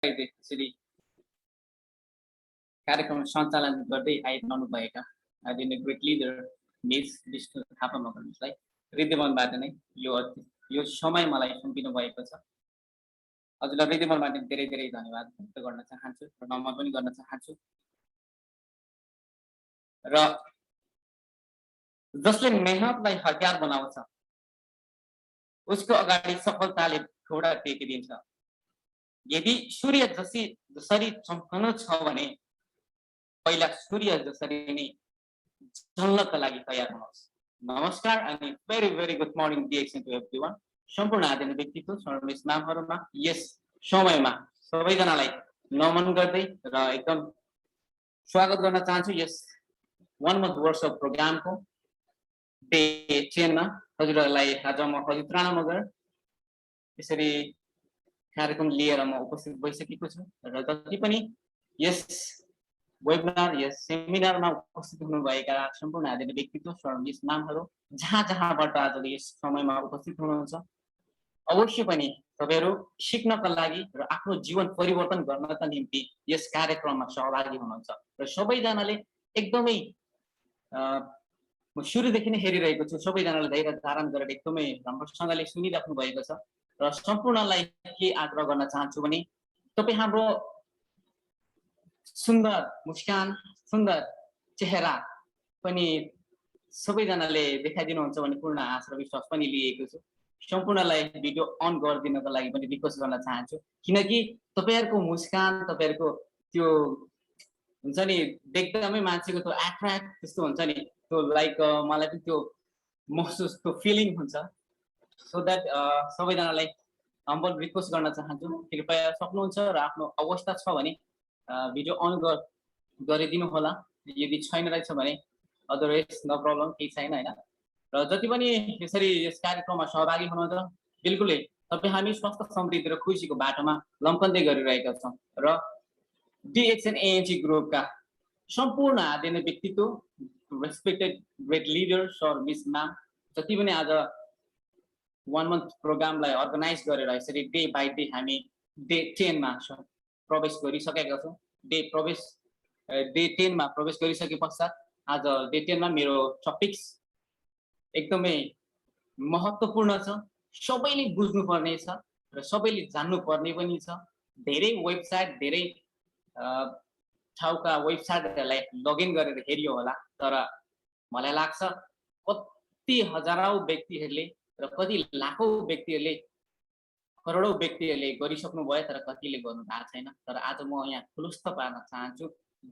त्यसरी कार्यक्रम सञ्चालन गर्दै आइरहनुभएका आदरणीय great leader miss Vishnu Thapa मगरलाई हृदयमनबाट नै यो समय मलाई सुम्पिनु भएको छ। हजुरलाई हृदयमनबाट धेरै धेरै धन्यवाद व्यक्त गर्न चाहन्छु र नमन पनि गर्न चाहन्छु। र जसले मेहनतलाई हतियार बनाउँछ उसको अगाडि सफलताले घोडा टेकिदिन्छ। यदि सूर्य जसरी चम्कनु छ भने पहिला सूर्य जसरी नै जल्नका लागि तयार हुनुहोस्। नमस्कार अनि very very good morning DXN to everyone. सम्पूर्ण आदरणीय व्यक्तित्व सर्भिस नामहरुमा यस समयमा सबैजनालाई नमन गर्दै र एकदम स्वागत गर्न चाहन्छु यस 1 month वर्कसप प्रोग्रामको डे 10 मा। हजुरहरूलाई आज म हजुर राणा मगर यसरी कार्यक्रम लिएर म उपस्थित भइसकेको छु र जति पनि यस वेबिनार यस सेमिनारमा उपस्थित हुनुभएका सम्पूर्ण आदरणीय व्यक्तित्व सर्भिस नामहरु जहाँ जहाँबाट आज यस समयमा उपस्थित हुनुहुन्छ अवश्य पनि तपाईहरु सिक्नका लागि र आफ्नो जीवन परिवर्तन गर्नका निम्ति यस कार्यक्रममा सहभागी हुनुहुन्छ र सबैजनाले एकदमै म सुरुदेखि नै हेरिरहेको छु सबैजनाले धैर्य धारण गरेर एकदमै राम्रोसँगले सुनिराख्नु भएको छ र सम्पूर्णलाई के आग्रह गर्न चाहन्छु भने तपाई हाम्रो सुन्दर मुस्कान सुन्दर चेहरा पनि सबैजनाले देखाइदिनुहुन्छ भने पूर्ण आशा र विश्वास पनि लिएको छु। सम्पूर्णलाई भिडियो अन गरिदिनको लागि पनि रिक्वेस्ट गर्न चाहन्छु किनकि तपाईहरुको मुस्कान तपाईहरुको त्यो हुन्छ नि देख्दामै मान्छेको त्यो एट्र्याक्ट त्यस्तो हुन्छ नि त्यो लाइक मलाई पनि त्यो महसुस त्यो फिलिङ हुन्छ। सो दैट सबैजनालाई हम्बल रिक्वेस्ट गर्न चाहन्छु कृपया सक्नुहुन्छ र आफ्नो अवस्था छ भने भिडियो अन गरिदिनु होला यदि छैन रहेछ भने अदरवाइज नो प्रब्लम केही छैन हैन। र जति पनि यसरी यस कार्यक्रममा सहभागी हुनुहुन्छ बिल्कुलै तपाई हामी स्वस्थ समृद्धि र खुशीको बाटोमा लम्कन्दै गरिरहेका छौं र डिएक्सन एएनजी ग्रुपका सम्पूर्ण आदरणीय व्यक्तित्व respected great leader sir miss ma'am जति पनि आज 1 month प्रोग्रामलाई अर्गनाइज गरेर यसरी डे बाइ डे हामी डे 10 मा प्रवेश गरिसकेका छौं। डे 10 मा प्रवेश गरिसके पश्चात आज डे 10 मा मेरो टपिक्स एकदमै महत्त्वपूर्ण छ सबैले बुझ्नु पर्ने छ र सबैले जान्नु पर्ने पनि छ। धेरै वेबसाइट धेरै ठाउँका वेबसाइटहरुलाई लगइन गरेर हेरियो होला तर मलाई लाग्छ कति हजारौं व्यक्तिहरुले र कति लाखौं व्यक्तिहरुले करोडौं व्यक्तिहरुले गरिसक्नु भयो तर कतिले गर्नु भएको छैन। तर आज म यहाँ खुलस्त पार्न चाहन्छु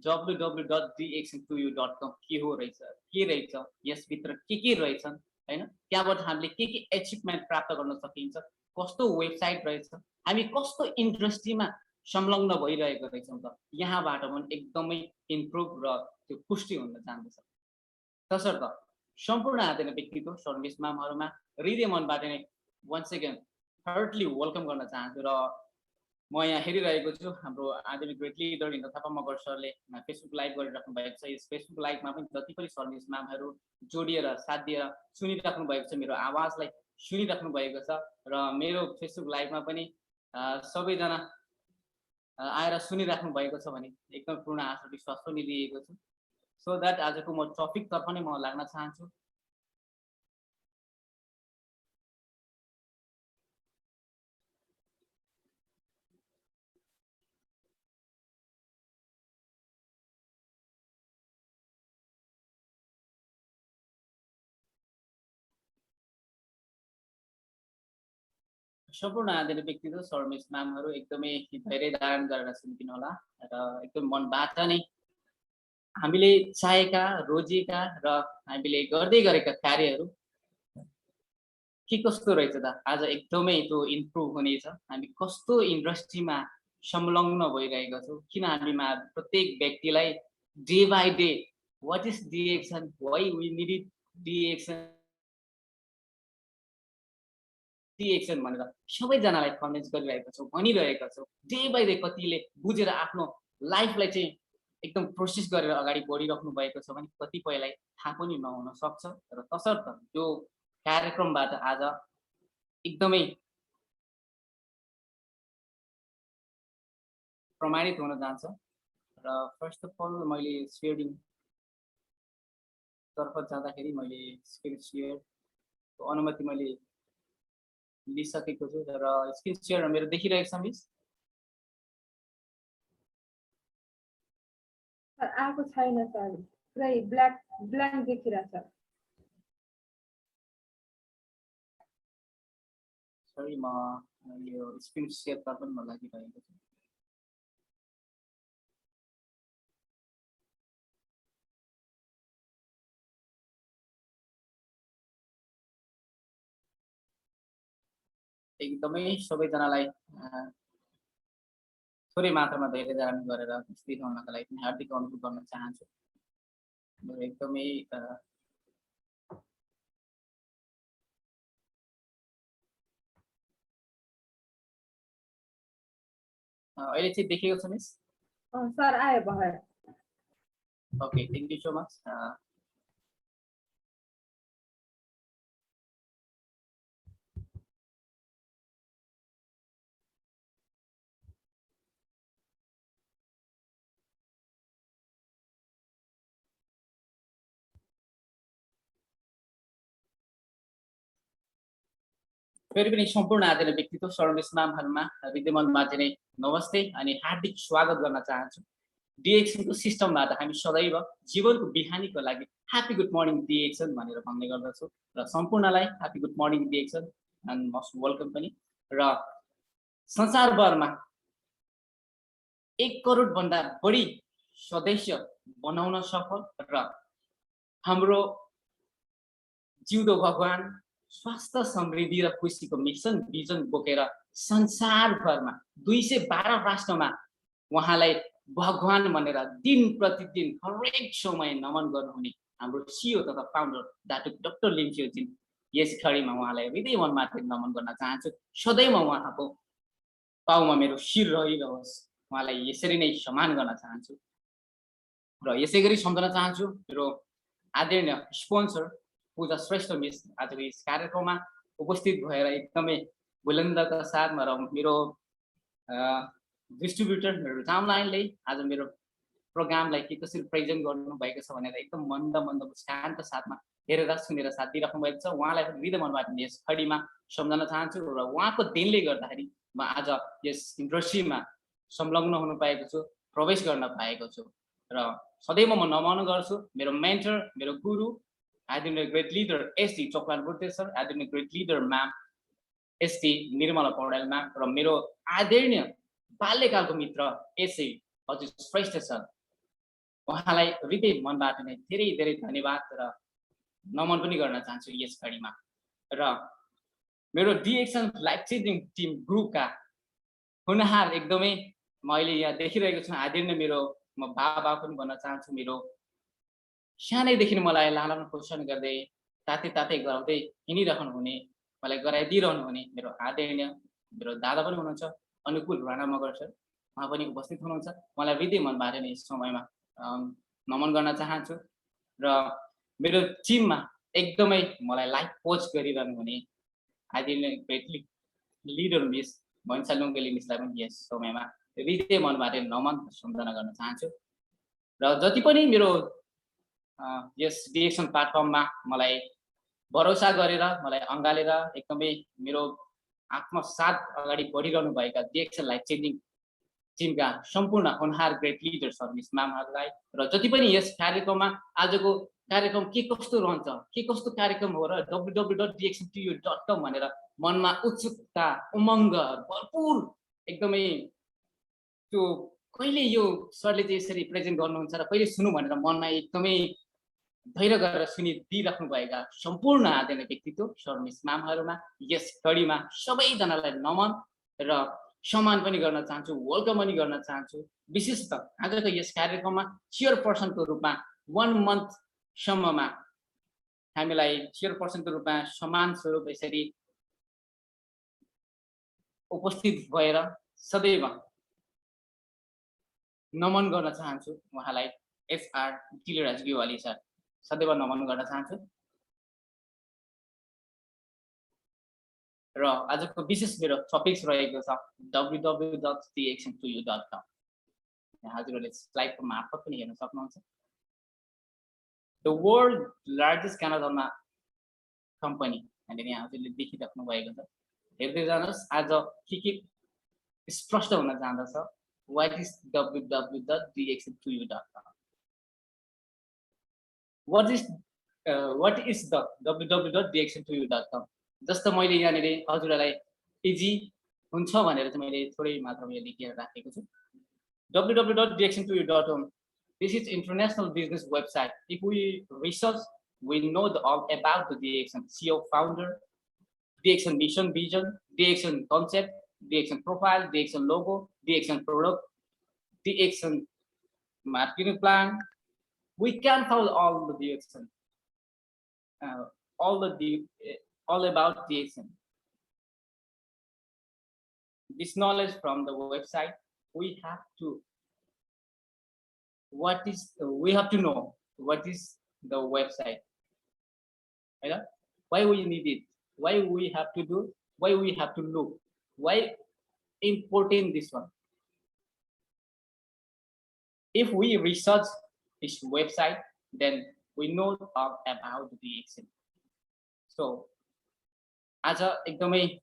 www.dxn2u.com के हो रहेछ के रहेछ यसभित्र के रहेछन् हैन त्यहाँबाट हामीले के अचिभमेन्ट प्राप्त गर्न सकिन्छ कस्तो वेबसाइट रहेछ हामी कस्तो इन्डस्ट्रीमा संलग्न भइरहेको रहेछौं त यहाँबाट पनि एकदमै इम्प्रुभ र त्यो पुष्टि हुन जाँदैछ। तसर्थ सम्पूर्ण आदरणीय व्यक्तित्व सर्भिस मामहरुमा हृदय मनबाट नै वन्स अगेन हार्टली वेलकम गर्न चाहन्छु र म यहाँ हेरिरहेको छु हाम्रो आदरणीय ग्रेट लिडर इन्द्र थापा मगर सरले फेसबुक लाइभ गरिराख्नु भएको छ। यस फेसबुक लाइभमा पनि जति पनि सर्भिस मामहरु जोडिएर साथ दिएर सुनिराख्नु भएको छ मेरो आवाजलाई सुनिराख्नु भएको छ र मेरो फेसबुक लाइभमा पनि सबैजना आएर सुनिराख्नु भएको छ भने एकदम पूर्ण आशा विश्वास पनि लिएको छु। सो दैट आजको म टपिक तर्फ नै म लाग्न चाहन्छु। सम्पूर्ण आदरणीय व्यक्तित्व सर्भिस नामहरु एकदमै धेरै धारण गरेर सुनिदिनु होला र एकदम मनबाट नै हामीले चाहेका रोजेका र हामीले गर्दै गरेका कार्यहरु के कस्तो रहेछ त आज एकदमै त्यो इम्प्रुभ हुनेछ। हामी कस्तो इन्डस्ट्रीमा संलग्न भइरहेका छौं किन हामीमा प्रत्येक व्यक्तिलाई day by day what is DXN why we need DXN भनेर सबैजनालाई कन्भिन्स गरिरहेका छौं भनिरहेका छौं। डे बाइ डे कतिले बुझेर आफ्नो लाइफलाई चाहिँ एकदम प्रोसेस गरेर अगाडि बढिराख्नु भएको छ भने कतिपयलाई थाहा पनि नहुन सक्छ र तसर्थ त्यो कार्यक्रमबाट आज एकदमै प्रमाणित हुन जान्छ र फर्स्ट अफ अल मैले सेयरिङ तर्फ जाँदाखेरि मैले स्क्रिन सेयरको अनुमति मैले लिइसकेको छु र स्क्रिन सेयर मेरो देखिरहेको छ मिस? सर आएको छैन सर, पुरै ब्ल्याङ्क देखिरहेछ। सरी म यो स्क्रिन सेयर तर्फ पनि म लागिरहेको छु। एकदमै सबैजनालाई थोरै मात्रामा धेरैजना गरेर उपस्थित हुनका लागि पनि हार्दिक अनुरोध गर्न चाहन्छु। मेरो एकदमै अहिले चाहिँ देखेको छ मिस? सर आयो भयो। Okay, thank you so much. फेरि पनि सम्पूर्ण आदरणीय व्यक्तित्व सर्भिस म्यामहरुमा विद्यमानमाथि नै नमस्ते अनि हार्दिक स्वागत गर्न चाहन्छु। डिएक्सनको सिस्टमबाट हामी सदैव जीवनको बिहानीको लागि ह्यापी गुड मर्निङ डिएक्सन भनेर भन्ने गर्दछौँ र सम्पूर्णलाई happy good morning DXN and most welcome पनि। र संसारभरमा 1 करोड भन्दा बढी सदस्य बनाउन सफल र हाम्रो जिउँदो भगवान स्वास्थ्य समृद्धि र खुसीको मिसन भिजन बोकेर संसारभरमा 212 राष्ट्रमा उहाँलाई भगवान भनेर दिन प्रतिदिन हरेक समय नमन गर्नुहुने हाम्रो सिओ तथा फाउन्डर डाक्टर लिम्चेओजी, यस घडीमा उहाँलाई हृदय मनबाट नमन गर्न चाहन्छु। सधैँ म उहाँको पाउमा मेरो शिर रहिरहोस्, उहाँलाई यसरी नै सम्मान गर्न चाहन्छु। र यसै गरी सम्झन चाहन्छु मेरो आदरणीय स्पोन्सर पूजा श्रेष्ठ मिस आजको यस कार्यक्रममा उपस्थित भएर एकदमै बुलन्दका साथमा र मेरो डिस्ट्रिब्युटर मेरो डाउनलाइनले आज मेरो प्रोग्रामलाई के कसरी प्रेजेन्ट गर्नुभएको छ भनेर एकदम मन्द मुस्कानका साथमा हेरेर सुनेर साथ दिइराख्नु भएको छ। उहाँलाई पनि हृदय मनबाट यस खडीमा सम्झन चाहन्छु र उहाँको देनले गर्दाखेरि म आज यस इन्डस्ट्रीमा संलग्न हुन पाएको छु, प्रवेश गर्न पाएको छु र सदैव म नमन गर्छु मेरो मेन्टर, मेरो गुरु आदरणीय ग्रेट लिडर एसटी चोकलान बुर्ते सर, आदरणीय great leader ma'am ST Nirmala Paudel ma'am र मेरो आदरणीय बाल्यकालको मित्र एसए हजुर श्रेष्ठ सर, उहाँलाई हृदय मनबाट नै धेरै धेरै धन्यवाद र नमन पनि गर्न चाहन्छु यस घडीमा। र मेरो डिएक्सन लाइफ चेन्जिङ टिम ग्रुपका हुनहार एकदमै म अहिले यहाँ देखिरहेको छु आदरणीय मेरो म बाबा पनि भन्न चाहन्छु। मेरो सानैदेखि मलाई लालन पोषण गर्दै ताते गराउँदै हिँडिरहनु हुने, मलाई गराइदिइरहनु हुने मेरो आदरणीय मेरो दादा पनि हुनुहुन्छ अनुकूल राणा मगर सर, उहाँ पनि उपस्थित हुनुहुन्छ। मलाई हृदय मनबाट नै यस समयमा नमन गर्न चाहन्छु। र मेरो टिममा एकदमै मलाई लाइफ कोच गरिरहनु हुने आदरणीय ग्रेट लिडर मिस भन्छ लुङ्गेली मिसलाई पनि यस समयमा हृदय मनबाट नमन सम्झना गर्न चाहन्छु। र जति पनि मेरो यस डिएक्सन प्लेटफर्ममा मलाई भरोसा गरेर मलाई अँगालेर एकदमै मेरो आत्मसाथ अगाडि बढिरहनु भएका डिएक्सन लाइफ चेन्जिङ टिमका सम्पूर्ण होनहार ग्रेट लिडर सर्भिस म्यामहरूलाई र जति पनि यस कार्यक्रममा आजको कार्यक्रम के कस्तो रहन्छ, के कस्तो कार्यक्रम हो र www.dxntoyou.com भनेर मनमा उत्सुकता उमङ्ग भरपुर एकदमै त्यो कहिले यो सरले चाहिँ यसरी प्रेजेन्ट गर्नुहुन्छ र कहिले सुनु भनेर मनमा एकदमै धैर्य गरेर सुनिदिइराख्नु भएका सम्पूर्ण आदरणीय व्यक्तित्व सर्भिस म्यामहरूमा यस घडीमा सबैजनालाई नमन र सम्मान पनि गर्न चाहन्छु, वेलकम पनि गर्न चाहन्छु। विशेष त आजको यस कार्यक्रममा चेयरपर्सनको रूपमा 1 मन्थसम्ममा हामीलाई चेयरपर्सनको रूपमा सम्मान स्वरूप यसरी उपस्थित भएर सदैव नमन गर्न चाहन्छु उहाँलाई एसआर टिलराज गेवाली सर, सदैव नमन गर्न चाहन्छु। र आजको विशेष मेरो टपिक्स रहेको छ www.dxntoyou.com। हजुरहरूले स्लाइडको मार्फत पनि हेर्न सक्नुहुन्छ द वर्ल्ड लार्जेस्ट क्यानाडामा कम्पनी भनेर यहाँ हजुरले देखिराख्नु भएको छ हेर्दै जानुहोस् आज के स्पष्ट हुन जाँदछ what is www.dxn2u.com what is the www.dxn2u.com जस्तो मैले यहाँनिर हजुरहरूलाई इजी हुन्छ भनेर चाहिँ मैले थोरै मात्रामा यहाँ लेखेर राखेको छु www.dxn2u.com this is international business website if we research we know all about the DXN CEO founder DXN mission vision DXN concept DXN profile DXN logo DXN product DXN marketing plan we can follow all the DXN all about DXN this knowledge from the website we have to know what is the website right? Why we need it why we have to do why we have to look why important this one if we research this website then we know all about the DXN so आज एकदमै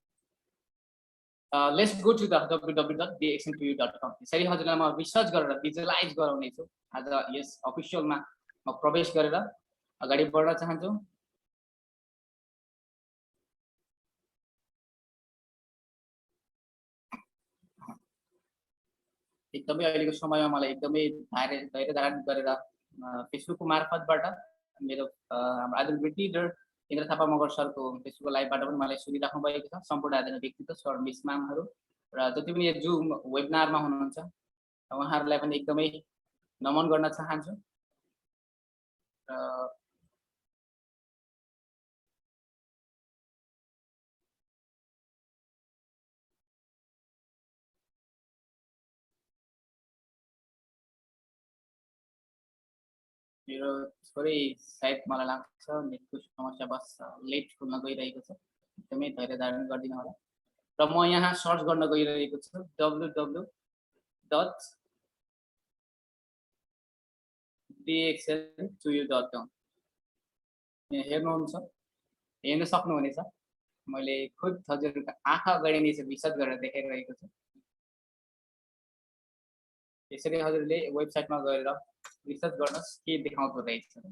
let's go to the www.dxn2u.com यसरी हजुरलाई म research गरेर visualise गराउने छु आज यस अफिसियलमा म प्रवेश गरेर अगाडि बढ्न चाहन्छु एकदमै अहिलेको समयमा मलाई एकदमै धैर्य धारण गरेर फेसबुकको मार्फतबाट मेरो हाम्रो आदरणीय लिडर इन्द्र थापा मगर सरको फेसबुक लाइभबाट पनि मलाई सुनिराख्नु भएको छ सम्पूर्ण आदरणीय व्यक्तित्व सर मिस म्यामहरू र जति पनि यो जुम वेबिनारमा हुनुहुन्छ उहाँहरूलाई पनि एकदमै नमन गर्न चाहन्छु र मेरो थोरै सायद मलाई लाग्छ नेटको समस्या बस लेट खुल्न गइरहेको छ एकदमै धैर्य धारण गरिदिनु होला र म यहाँ सर्च गर्न गइरहेको छु www.dxn2u.com हेर्न सक्नुहुनेछ मैले खुद हजुरहरूको आँखा अगाडि नै रिसर्च गरेर देखाइरहेको छु यसरी हजुरले वेबसाइटमा गएर रिसर्च गर्नुहोस् के देखाउँदो रहेछ है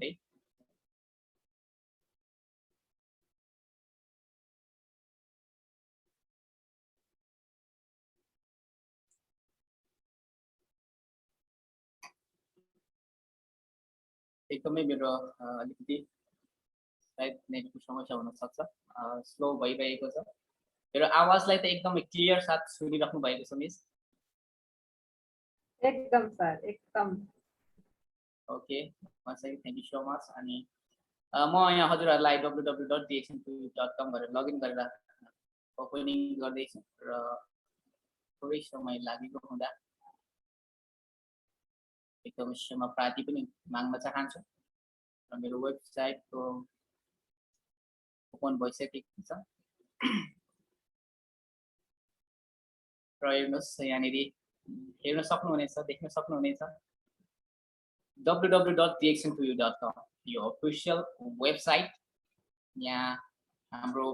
एकदमै मेरो अलिकति सायद नेटको समस्या हुन सक्छ स्लो भइरहेको छ मेरो आवाजलाई त एकदमै क्लियर साथ सुनिराख्नु भएको छ मिस एकदम सर एकदम okay thank you so much अनि म यहाँ हजुरहरूलाई www.dxn2u.com गरेर लगइन गरेर ओपनिङ गर्दैछु र थोरै समय लागेको हुँदा एकदमै क्षमाप्रार्थी पनि माग्न चाहन्छु र मेरो वेबसाइटको ओपन भइसकेको छ र हेर्नुहोस् यहाँनिर हेर्न सक्नुहुनेछ देख्न सक्नुहुनेछ www.dxn2u.com यो अफिसियल वेबसाइट यहाँ हाम्रो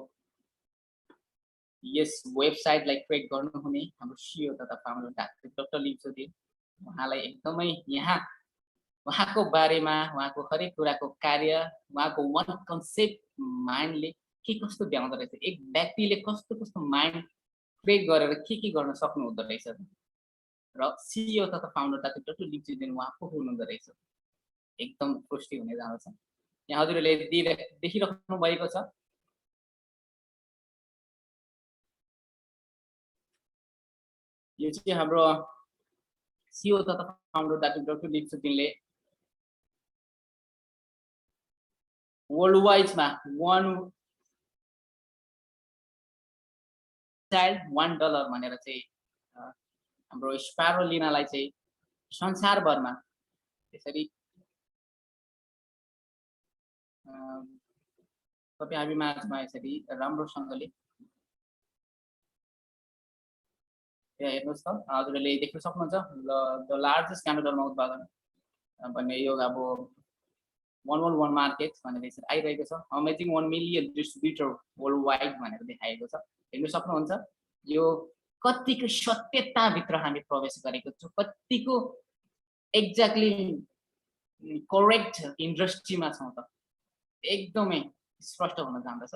यस वेबसाइटलाई क्रिएट गर्नुहुने हाम्रो सिइओ तथा फाउन्डर डाक्टर लिप्सोदेव उहाँलाई एकदमै यहाँ उहाँको बारेमा उहाँको हरेक कुराको कार्य उहाँको वान कन्सेप्ट माइन्डले के कस्तो भ्याउँदो रहेछ एक व्यक्तिले कस्तो कस्तो माइन्ड क्रिएट गरेर के गर्न सक्नुहुँदो रहेछ र सिइओ तथा फाउन्डर डाक्टर लिप्सोदेव उहाँ को हुनुहुँदो रहेछ एकदम पुष्टि हुने जाँदछ यहाँ हजुरहरूले देखिराख्नु भएको छ यो चाहिँ हाम्रो सिइओ तथा फाउन्डर डाक्टर लिप्सोदेवले वर्ल्ड वाइडमा $1 भनेर चाहिँ हाम्रो स्पारोलिनालाई चाहिँ संसारभरमा त्यसरी तपाईँ हामी माझमा यसरी राम्रोसँगले यहाँ हेर्नुहोस् त हजुरहरूले देख्न सक्नुहुन्छ द लार्जेस्ट क्यानाडामा उत्पादन भन्ने यो अब 111 मार्केट भनेर यसरी आइरहेको छ amazing 1 million distributor world wide भनेर देखाएको छ हेर्नु सक्नुहुन्छ यो कतिको सत्यताभित्र हामी प्रवेश गरेको छौँ कतिको एक्ज्याक्टली करेक्ट इन्डस्ट्रीमा छौँ त एकदमै स्पष्ट हुन जान्दछ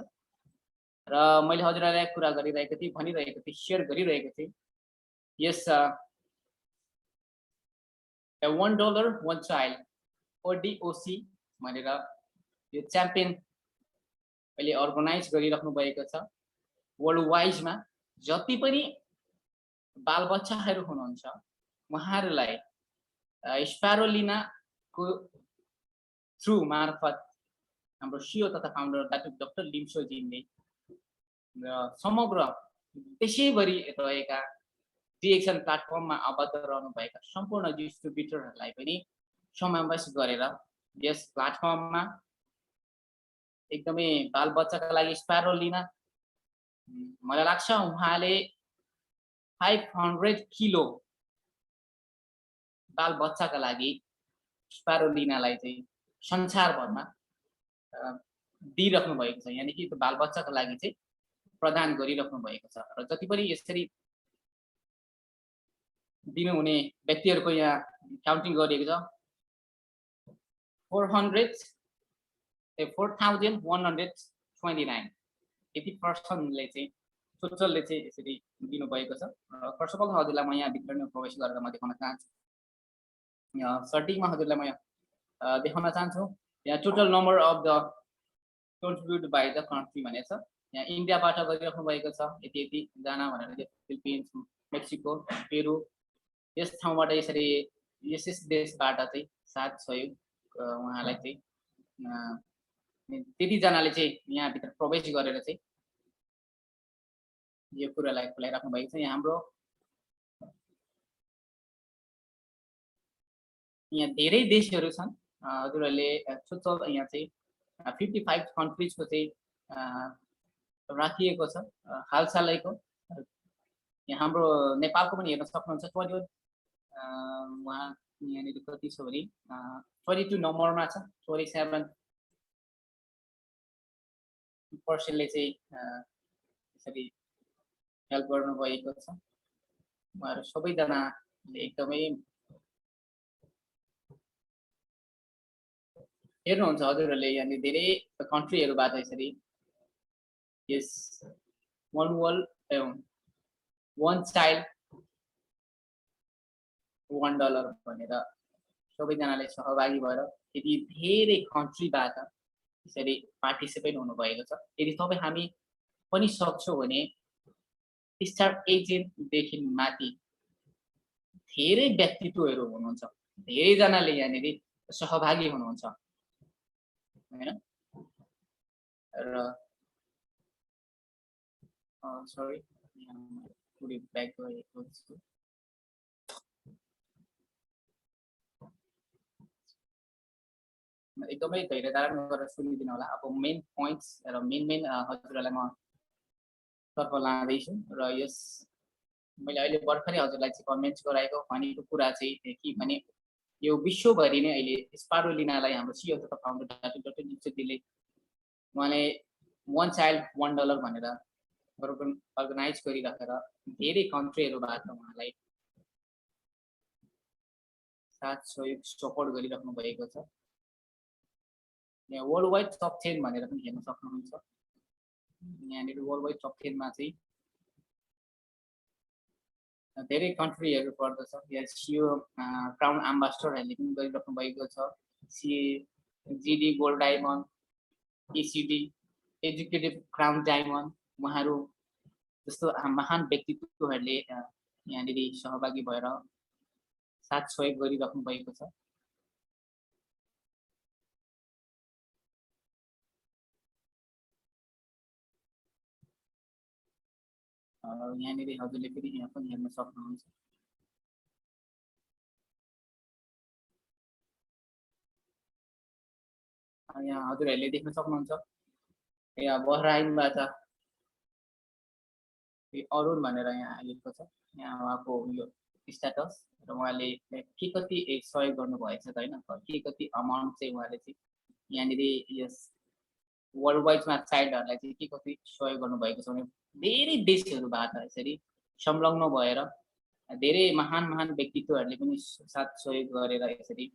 र मैले हजुरहरूलाई कुरा गरिरहेको थिएँ भनिरहेको थिएँ सेयर गरिरहेको थिएँ यस $1 1 child ODOC भनेर यो च्याम्पियन अहिले अर्गनाइज गरिराख्नु भएको छ वर्ल्ड वाइडमा जति पनि बालबच्चाहरू हुनुहुन्छ उहाँहरूलाई स्प्यारोलिनाको थ्रु मार्फत हाम्रो सिओ तथा फाउन्डर डाक्टर लिम्सोजीले समग्र देशैभरि रहेका डिएक्सन प्लेटफर्ममा आबद्ध रहनुभएका सम्पूर्ण डिस्ट्रिब्युटरहरूलाई पनि समावेश गरेर यस प्लेटफर्ममा एकदमै बालबच्चाका लागि स्प्यारोलिना मलाई लाग्छ उहाँले 500 किलो बालबच्चाका लागि स्प्यारोलिनालाई चाहिँ संसारभरमा दिइराख्नु भएको छ यानि कि बालबच्चाका लागि चाहिँ प्रदान गरिराख्नु भएको छ र जति पनि यसरी दिनुहुने व्यक्तिहरूको यहाँ काउन्टिङ गरिएको छ 4,129 यति पर्सनले चाहिँ टोटलले चाहिँ यसरी दिनुभएको छ फर्स्ट अफ अल हजुरलाई म यहाँ भित्र नै प्रवेश गरेर म देखाउन चाहन्छु सर्टिङमा हजुरलाई म देखाउन चाहन्छु यहाँ total number of the contribute by the country भनेको छ यहाँ इन्डियाबाट गरिराख्नु भएको छ यति यति जना भनेर फिलिपिन्स मेक्सिको पेरु यस ठाउँबाट यसरी यस देशबाट चाहिँ साथ सहयोग उहाँलाई चाहिँ त्यतिजनाले चाहिँ यहाँभित्र प्रवेश गरेर चाहिँ यो कुरालाई खुलाइराख्नु भएको छ यहाँ हाम्रो यहाँ धेरै देशहरू छन् हजुरहरूले टोटल यहाँ चाहिँ 55 कन्ट्रिजको चाहिँ राखिएको छ हालसालैको यहाँ हाम्रो नेपालको पनि हेर्न सक्नुहुन्छ 21 उहाँ यहाँनिर कति छ भने 22 नम्बरमा छ 27% चाहिँ यसरी हेल्प गर्नुभएको छ उहाँहरू सबैजनाले एकदमै हेर्नुहुन्छ हजुरहरूले यहाँनिर धेरै कन्ट्रीहरूबाट यसरी यस one child $1 भनेर सबैजनाले सहभागी भएर यदि धेरै कन्ट्रीबाट यसरी पार्टिसिपेट हुनुभएको छ यदि तपाईँ हामी पनि सक्छौँ भने स्टार एजेन्टदेखि माथि धेरै व्यक्तित्वहरू हुनुहुन्छ धेरैजनाले यहाँनिर सहभागी हुनुहुन्छ हैन र सरी पुरै ब्याक गएको छु एकदमै धैर्य धारण गरेर सुनिदिनु होला अब मेन पोइन्ट्स र मेन हजुरहरूलाई म तर्फ लाँदैछु र यस मैले अहिले भर्खरै हजुरलाई चाहिँ कमेन्ट गराएको भनेको कुरा चाहिँ के भने यो विश्वभरि नै अहिले स्पारोलिनालाई हाम्रो सिओ तथा फाउन्डर डाक्टर लिम्सोजीले उहाँले one child $1 भनेर अर्गनाइज गरिराखेर धेरै कन्ट्रीहरूबाट उहाँलाई साथ सहयोग सपोर्ट गरिराख्नु भएको छ यहाँ वर्ल्ड वाइड टप 10 भनेर पनि हेर्न सक्नुहुन्छ यहाँनिर वर्ल्ड वाइड टप 10 मा चाहिँ धेरै कन्ट्रीहरू पर्दछ यहाँ सिओ क्राउन एम्बेसडरहरूले पनि गरिराख्नु भएको छ GD gold diamond ACD executive crown diamond उहाँहरू जस्तो महान व्यक्तित्वहरूले यहाँनिर सहभागी भएर साथ सहयोग गरिराख्नु भएको छ यहाँनिर हजुरले फेरि यहाँ पनि हेर्न सक्नुहुन्छ यहाँ हजुरहरूले देख्न सक्नुहुन्छ यहाँ बहराइनबाट अरुण भनेर यहाँ लेखेको छ। यहाँ उहाँको यो स्ट्याटस र उहाँले के कति सहयोग गर्नुभएछ त होइन, के कति अमाउन्ट चाहिँ उहाँले चाहिँ यहाँनिर यस वर्ल्ड वाइडमा चाइल्डहरूलाई चाहिँ के कति सहयोग गर्नुभएको छ भने धेरै देशहरूबाट यसरी संलग्न भएर धेरै महान महान व्यक्तित्वहरूले पनि साथ सहयोग गरेर यसरी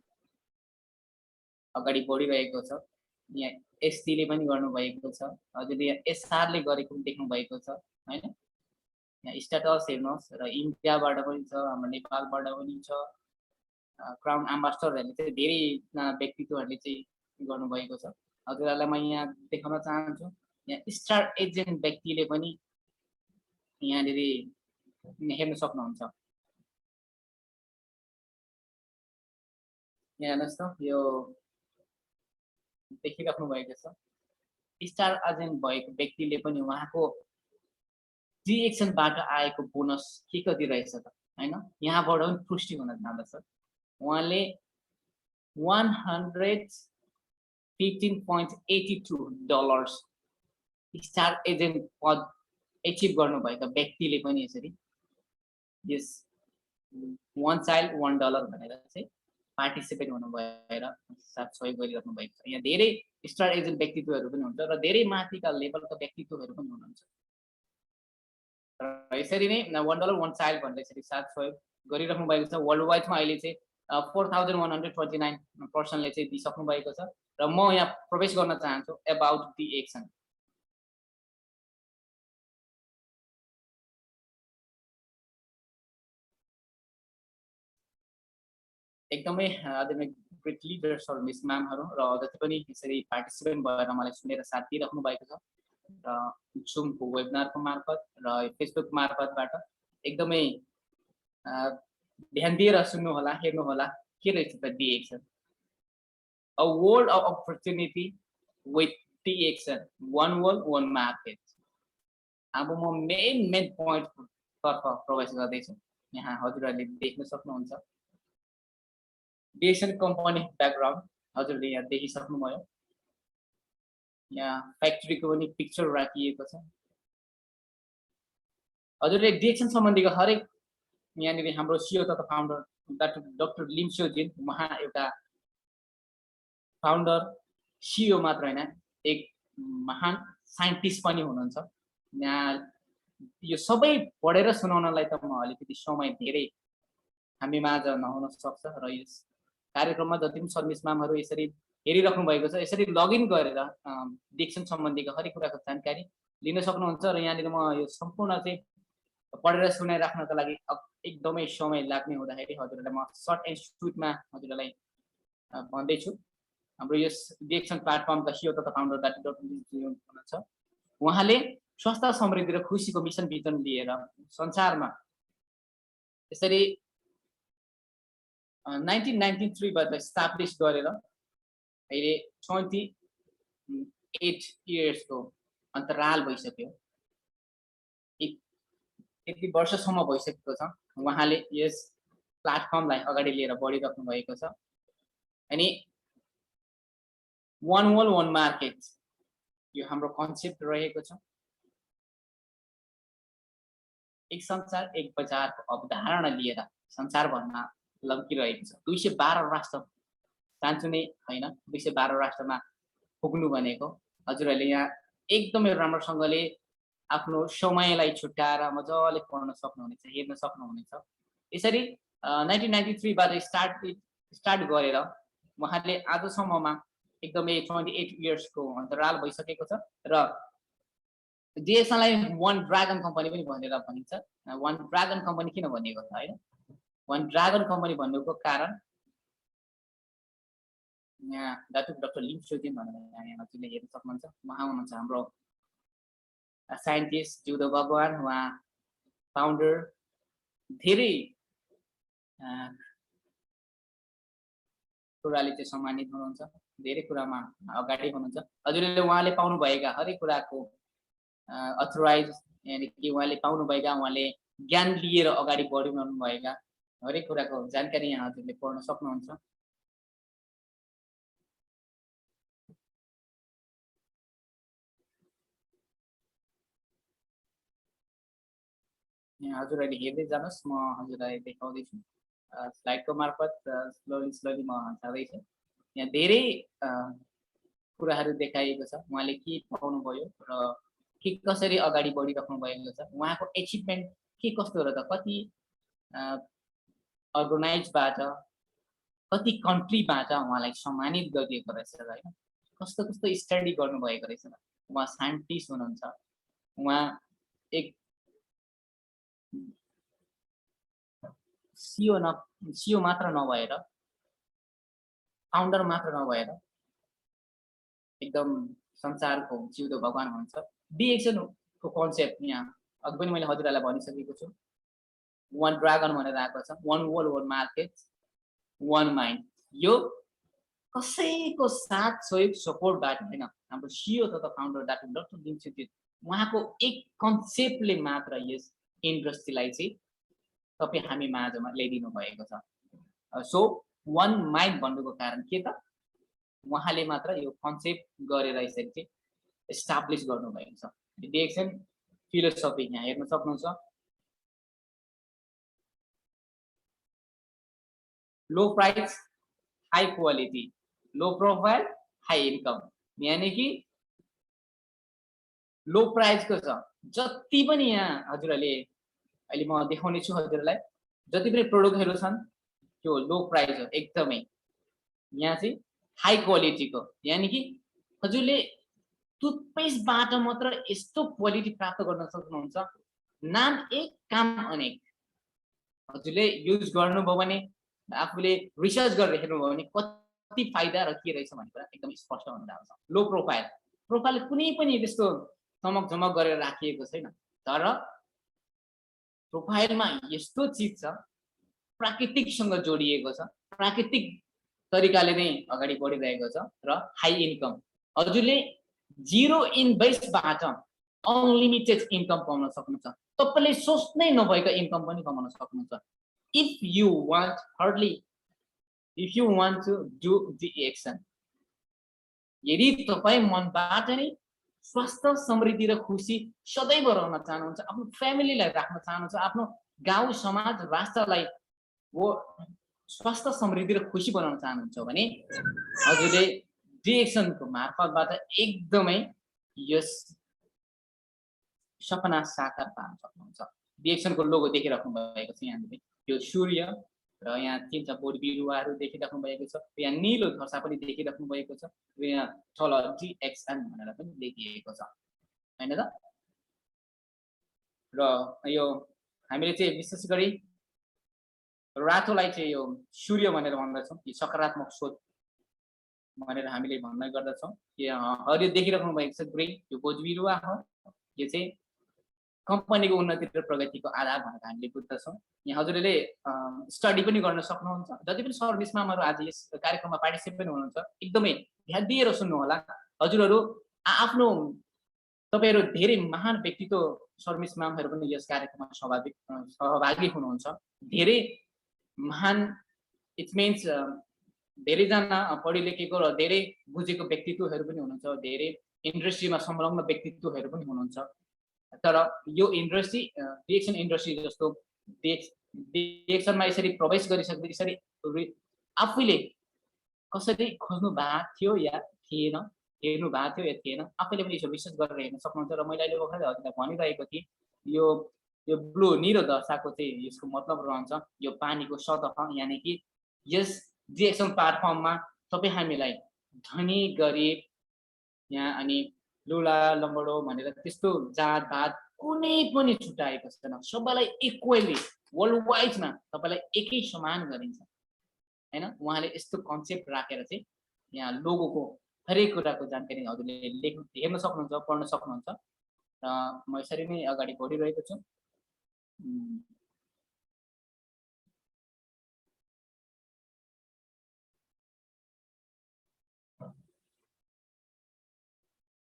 अगाडि बढिरहेको छ। यहाँ एसटीले पनि गर्नुभएको छ, हजुरले यहाँ एसआरले गरेको पनि देख्नुभएको छ होइन। यहाँ स्ट्याटस हेर्नुहोस् र इन्डियाबाट पनि छ, हाम्रो नेपालबाट पनि छ। क्राउन एम्बेसडरहरूले चाहिँ धेरैजना व्यक्तित्वहरूले चाहिँ गर्नुभएको छ। हजुरहरूलाई म यहाँ देखाउन चाहन्छु, यहाँ स्टार एजेन्ट व्यक्तिले पनि यहाँनिर हेर्न सक्नुहुन्छ। यहाँ हेर्नुहोस् त, यो देखिराख्नु भएको छ। स्टार एजेन्ट भएको व्यक्तिले पनि उहाँको डिएक्सनबाट आएको बोनस के कति रहेछ त होइन, यहाँबाट पनि पुष्टि हुन जाँदछ। उहाँले $115.82 स्टार एजेन्ट पद एचिभ गर्नुभएका व्यक्तिले पनि यसरी यस $1 child $1 भनेर चाहिँ पार्टिसिपेट हुनु भएर साथ सहयोग गरिराख्नु भएको छ। यहाँ धेरै स्टार एजेन्ट व्यक्तित्वहरू पनि हुन्छ र धेरै माथिका लेभलका व्यक्तित्वहरू पनि हुनुहुन्छ। र यसरी नै $1 1 child भनेर यसरी साथ सहयोग गरिराख्नु भएको छ। वर्ल्ड वाइडमा अहिले चाहिँ 4129 पर्सनले चाहिँ दिइसक्नु भएको छ। र म यहाँ प्रवेश गर्न चाहन्छु एबाउट दि एक्सन। एकदमै आदरणीय ग्रेट लिडर्सहरू मिस म्यामहरू र जति पनि यसरी पार्टिसिपेन्ट भएर मलाई सुनेर साथ दिइराख्नु भएको छ र जुमको वेबिनारको मार्फत र फेसबुक मार्फतबाट एकदमै ध्यान दिएर सुन्नुहोला, हेर्नुहोला के रहेछ त DXN. A world of opportunity with DXN, one world one market. अब म मेन पोइन्ट तर्फ प्रवेश गर्दैछु। यहाँ हजुरहरूले देख्न सक्नुहुन्छ डिएक्सन कम्पनी ब्याकग्राउन्ड हजुरले यहाँ देखिसक्नुभयो। यहाँ फ्याक्ट्रीको पनि पिक्चर राखिएको छ। हजुरले डिएक्सन सम्बन्धीको हरेक यहाँनिर हाम्रो सिओ तथा फाउन्डर डाक्टर लिम स्योजिन, उहाँ एउटा फाउन्डर सिओ मात्र होइन, एक महान साइन्टिस्ट पनि हुनुहुन्छ। यहाँ यो सबै पढेर सुनाउनलाई त म अलिकति समय धेरै हामी माझ नहुन सक्छ र यस कार्यक्रममा जति पनि सर्भिस म्यामहरू यसरी हेरिराख्नु भएको छ, यसरी लगइन गरेर डिएक्सन सम्बन्धीको हरेक कुराको जानकारी लिन सक्नुहुन्छ। र यहाँनिर म यो सम्पूर्ण चाहिँ पढेर सुनाइराख्नका लागि एकदमै समय लाग्ने हुँदाखेरि हजुरहरूलाई म सर्ट एन्ड स्विटमा हजुरहरूलाई भन्दैछु। हाम्रो यस डिएक्सन प्लेटफर्मका सिओ तथा फाउन्डर डाक्टर हुनुहुन्छ। उहाँले स्वास्थ्य समृद्धि र खुसीको मिसन भिजन लिएर संसारमा यसरी 1993 बाट एस्टाब्लिस गरेर अहिले 28 इयर्सको अन्तराल भइसक्यो। यति वर्षसम्म भइसकेको छ उहाँले यस प्लेटफर्मलाई अगाडि लिएर बढिराख्नु भएको छ। अनि वान वर्ल्ड वान मार्केट यो हाम्रो कन्सेप्ट रहेको छ। एक संसार एक बजारको अवधारणा लिएर संसारभरमा लम्किरहेको छ। 212 राष्ट्र चाहन्छु नै होइन, 212 राष्ट्रमा पुग्नु भनेको हजुरहरूले यहाँ एकदमै राम्रोसँगले आफ्नो समयलाई छुट्याएर मजाले पढ्न सक्नुहुनेछ, हेर्न सक्नुहुनेछ। यसरी 1993 बाट स्टार्ट गरेर उहाँले आजसम्ममा एकदमै 28 इयर्सको अन्तराल भइसकेको छ। र डिएक्सनलाई वान ड्रागन कम्पनी पनि भनेर भनिन्छ। वान ड्रागन कम्पनी किन भनिएको छ होइन, वान ड्रागन कम्पनी भन्नुको कारण यहाँ डाक्टर लिम स्योजिन भनेर यहाँ हजुरले हेर्न सक्नुहुन्छ। उहाँ हुनुहुन्छ हाम्रो साइन्टिस्ट, जुदो भगवान, उहाँ फाउन्डर, धेरै कुराले चाहिँ सम्मानित हुनुहुन्छ, धेरै कुरामा अगाडि हुनुहुन्छ। हजुरले उहाँले पाउनुभएका हरेक कुराको अथोराइज यानि कि उहाँले पाउनुभएका, उहाँले ज्ञान लिएर अगाडि बढिरहनु भएका हरेक कुराको जानकारी यहाँ हजुरले पढ्न सक्नुहुन्छ। यहाँ हजुरहरूले हेर्दै जानुहोस्, म हजुरलाई देखाउँदैछु। स्लाइडको मार्फत स्लोली म जाँदैछु। यहाँ धेरै कुराहरू देखाइएको छ, उहाँले के पाउनुभयो र के कसरी अगाडि बढिराख्नु भएको छ, उहाँको एचिभमेन्ट के कस्तो र त कति अर्गनाइजबाट कति कन्ट्रीबाट उहाँलाई सम्मानित गरिएको रहेछ होइन, कस्तो कस्तो स्टडी गर्नुभएको रहेछ। उहाँ साइन्टिस्ट हुनुहुन्छ, उहाँ एक सिओ मात्र नभएर, फाउन्डर मात्र नभएर एकदम संसारको जिउँदो भगवान हुनुहुन्छ। डिएक्सनको कन्सेप्ट यहाँ अघि पनि मैले हजुरहरूलाई भनिसकेको छु। वान ड्रागन भनेर आएको छ, one world one market one mind. यो कसैको साथ सहयोग सपोर्टबाट होइन, हाम्रो सिओ तथा फाउन्डर डाक्टर दिनसित उहाँको एक कन्सेप्टले मात्र यस इन्डस्ट्रीलाई चाहिँ तपाईँ हामी माझमा ल्याइदिनु भएको छ। सो वान माइन्ड भन्नुको कारण के त, उहाँले मात्र यो कन्सेप्ट गरेर यसरी चाहिँ एस्टाब्लिस गर्नुभएको छ। डिएक्सन फिलोसफी यहाँ हेर्न सक्नुहुन्छ। लो price high quality, low profile high income, यानी कि लो प्राइसको छ। जति पनि यहाँ हजुरहरूले अहिले म देखाउने छु हजुरलाई, जति पनि प्रोडक्टहरू छन् त्यो लो प्राइस हो एकदमै। यहाँ चाहिँ हाई क्वालिटीको, यानी कि हजुरले टुथपेस्टबाट मात्र यस्तो क्वालिटी प्राप्त गर्न सक्नुहुन्छ, नाम एक काम अनेक। हजुरले युज गर्नुभयो भने, आफूले रिसर्च गरेर हेर्नुभयो भने कति फाइदा र के रहेछ भन्ने कुरा एकदम स्पष्ट हुन जान्छ। लो प्रोफाइल, प्रोफाइल कुनै पनि त्यस्तो चमक झमक गरेर राखिएको छैन, तर प्रोफाइलमा यस्तो चिज छ प्राकृतिकसँग जोडिएको छ, प्राकृतिक तरिकाले नै अगाडि बढिरहेको छ र हाई इन्कम। हजुरले जिरो इन्भेस्टबाट अनलिमिटेड इन्कम पाउन सक्नुहुन्छ, तपाईँले सोच्नै नभएको इन्कम पनि कमाउन सक्नुहुन्छ। If you want to do the action, यदि तपाईँ मनबाट नै स्वास्थ्य समृद्धि र खुसी सदैव रहन चाहनुहुन्छ, आफ्नो फ्यामिलीलाई राख्न चाहनुहुन्छ, आफ्नो गाउँ समाज राष्ट्रलाई वो स्वास्थ्य समृद्धि र खुसी बनाउन चाहनुहुन्छ भने हजुरले डिएक्सनको मार्फतबाट एकदमै यस सपना साकार पार्न सक्नुहुन्छ। डिएक्सनको लोगो देखिराख्नु भएको छ यहाँले, यो सूर्य र यहाँ तिनवटा बोट बिरुवाहरू देखिराख्नु भएको छ, यहाँ निलो धर्सा पनि देखिराख्नु भएको छ, र यहाँ तल डिएक्सन भनेर पनि लेखिएको छ हैन त। र यो हामीले चाहिँ विशेष गरी रातोलाई चाहिँ यो सूर्य भनेर भन्दछौँ, यो सकारात्मक सोच भनेर हामीले भन्ने गर्दछौँ। हरियो देखिराख्नु भएको छ ग्रिन, यो बोट बिरुवा हो, यो चाहिँ कम्पनीको उन्नति र प्रगतिको आधार भनेर हामीले बुझ्दछौँ। यहाँ हजुरले स्टडी पनि गर्न सक्नुहुन्छ। जति पनि सर्भिस मामहरू आज यस कार्यक्रममा पार्टिसिपेट हुनुहुन्छ, एकदमै ध्यान दिएर सुन्नुहोला। हजुरहरू आफ्नो तपाईँहरू धेरै महान व्यक्तित्व सर्भिस मामहरू पनि यस कार्यक्रममा सहभागी हुनुहुन्छ। धेरै महान, इट मिन्स धेरैजना पढे लेखेको र धेरै बुझेको व्यक्तित्वहरू पनि हुनुहुन्छ, धेरै इन्डस्ट्रीमा संलग्न व्यक्तित्वहरू पनि हुनुहुन्छ। तर यो इन्डस्ट्री डिएक्सन इन्डस्ट्री जस्तो डिएक्सनमा यसरी प्रवेश गरिसक्दा यसरी आफूले कसरी खोज्नु भएको थियो या थिएन, हेर्नु भएको थियो या थिएन, आफैले पनि यसो विश्लेषण गरेर हेर्न सक्नुहुन्छ। र मैले अहिले भर्खरै हजुरलाई भनिरहेको थिएँ, यो ब्लू निलो दशाको चाहिँ यसको मतलब रहन्छ यो पानीको सतह, यानी कि यस डिएक्सन प्लेटफर्ममा तपाईँ हामीलाई धनी गरिब यहाँ अनि लुला लम्बडो भनेर त्यस्तो जातभात कुनै पनि छुट्याएको छैन, सबैलाई इक्वली वर्ल्ड वाइडमा तपाईँलाई एकै समान गरिन्छ हैन। उहाँले यस्तो कन्सेप्ट राखेर चाहिँ यहाँ लोगोको हरेक कुराको जानकारी हजुरले हेर्न सक्नुहुन्छ, पढ्न सक्नुहुन्छ। र म यसरी नै अगाडि बढिरहेको छु।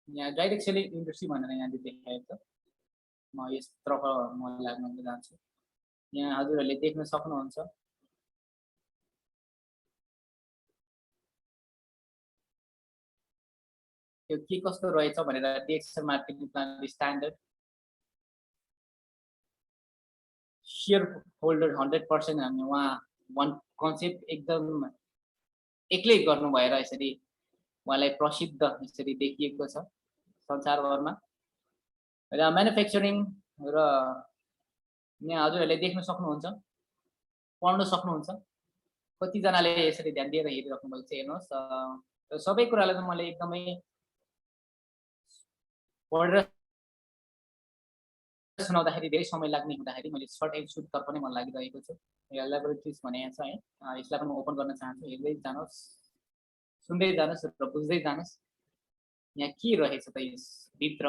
यहाँ डाइरेक्ट सेलिङ इन्डस्ट्री भनेर यहाँ देखाएको छ। म यसतर्फ म लाग्न जान्छु। यहाँ हजुरहरूले देख्न सक्नुहुन्छ त्यो के कस्तो रहेछ भनेर DXN marketing plan standard share holder 100% हामी उहाँ वान कन्सेप्ट एकदम एक्लै गर्नु भएर यसरी उहाँलाई प्रसिद्ध यसरी देखिएको छ संसारभरमा र म्यानुफ्याक्चरिङ र यहाँ हजुरहरूले देख्न सक्नुहुन्छ पढ्न सक्नुहुन्छ कतिजनाले यसरी ध्यान दिएर हेरिराख्नु भएको छ हेर्नुहोस् र सबै कुरालाई चाहिँ मैले एकदमै पढेर सुनाउँदाखेरि धेरै समय लाग्ने हुँदाखेरि मैले सर्ट एन्ड स्विटतर्फ नै मन लागिरहेको छु ल्याबोरेटरिज भनेको छ है यसलाई पनि म ओपन गर्न चाहन्छु हेर्दै जानुहोस् सुन्दै जानुहोस् र बुझ्दै जानुहोस् यहाँ के रहेछ त यसभित्र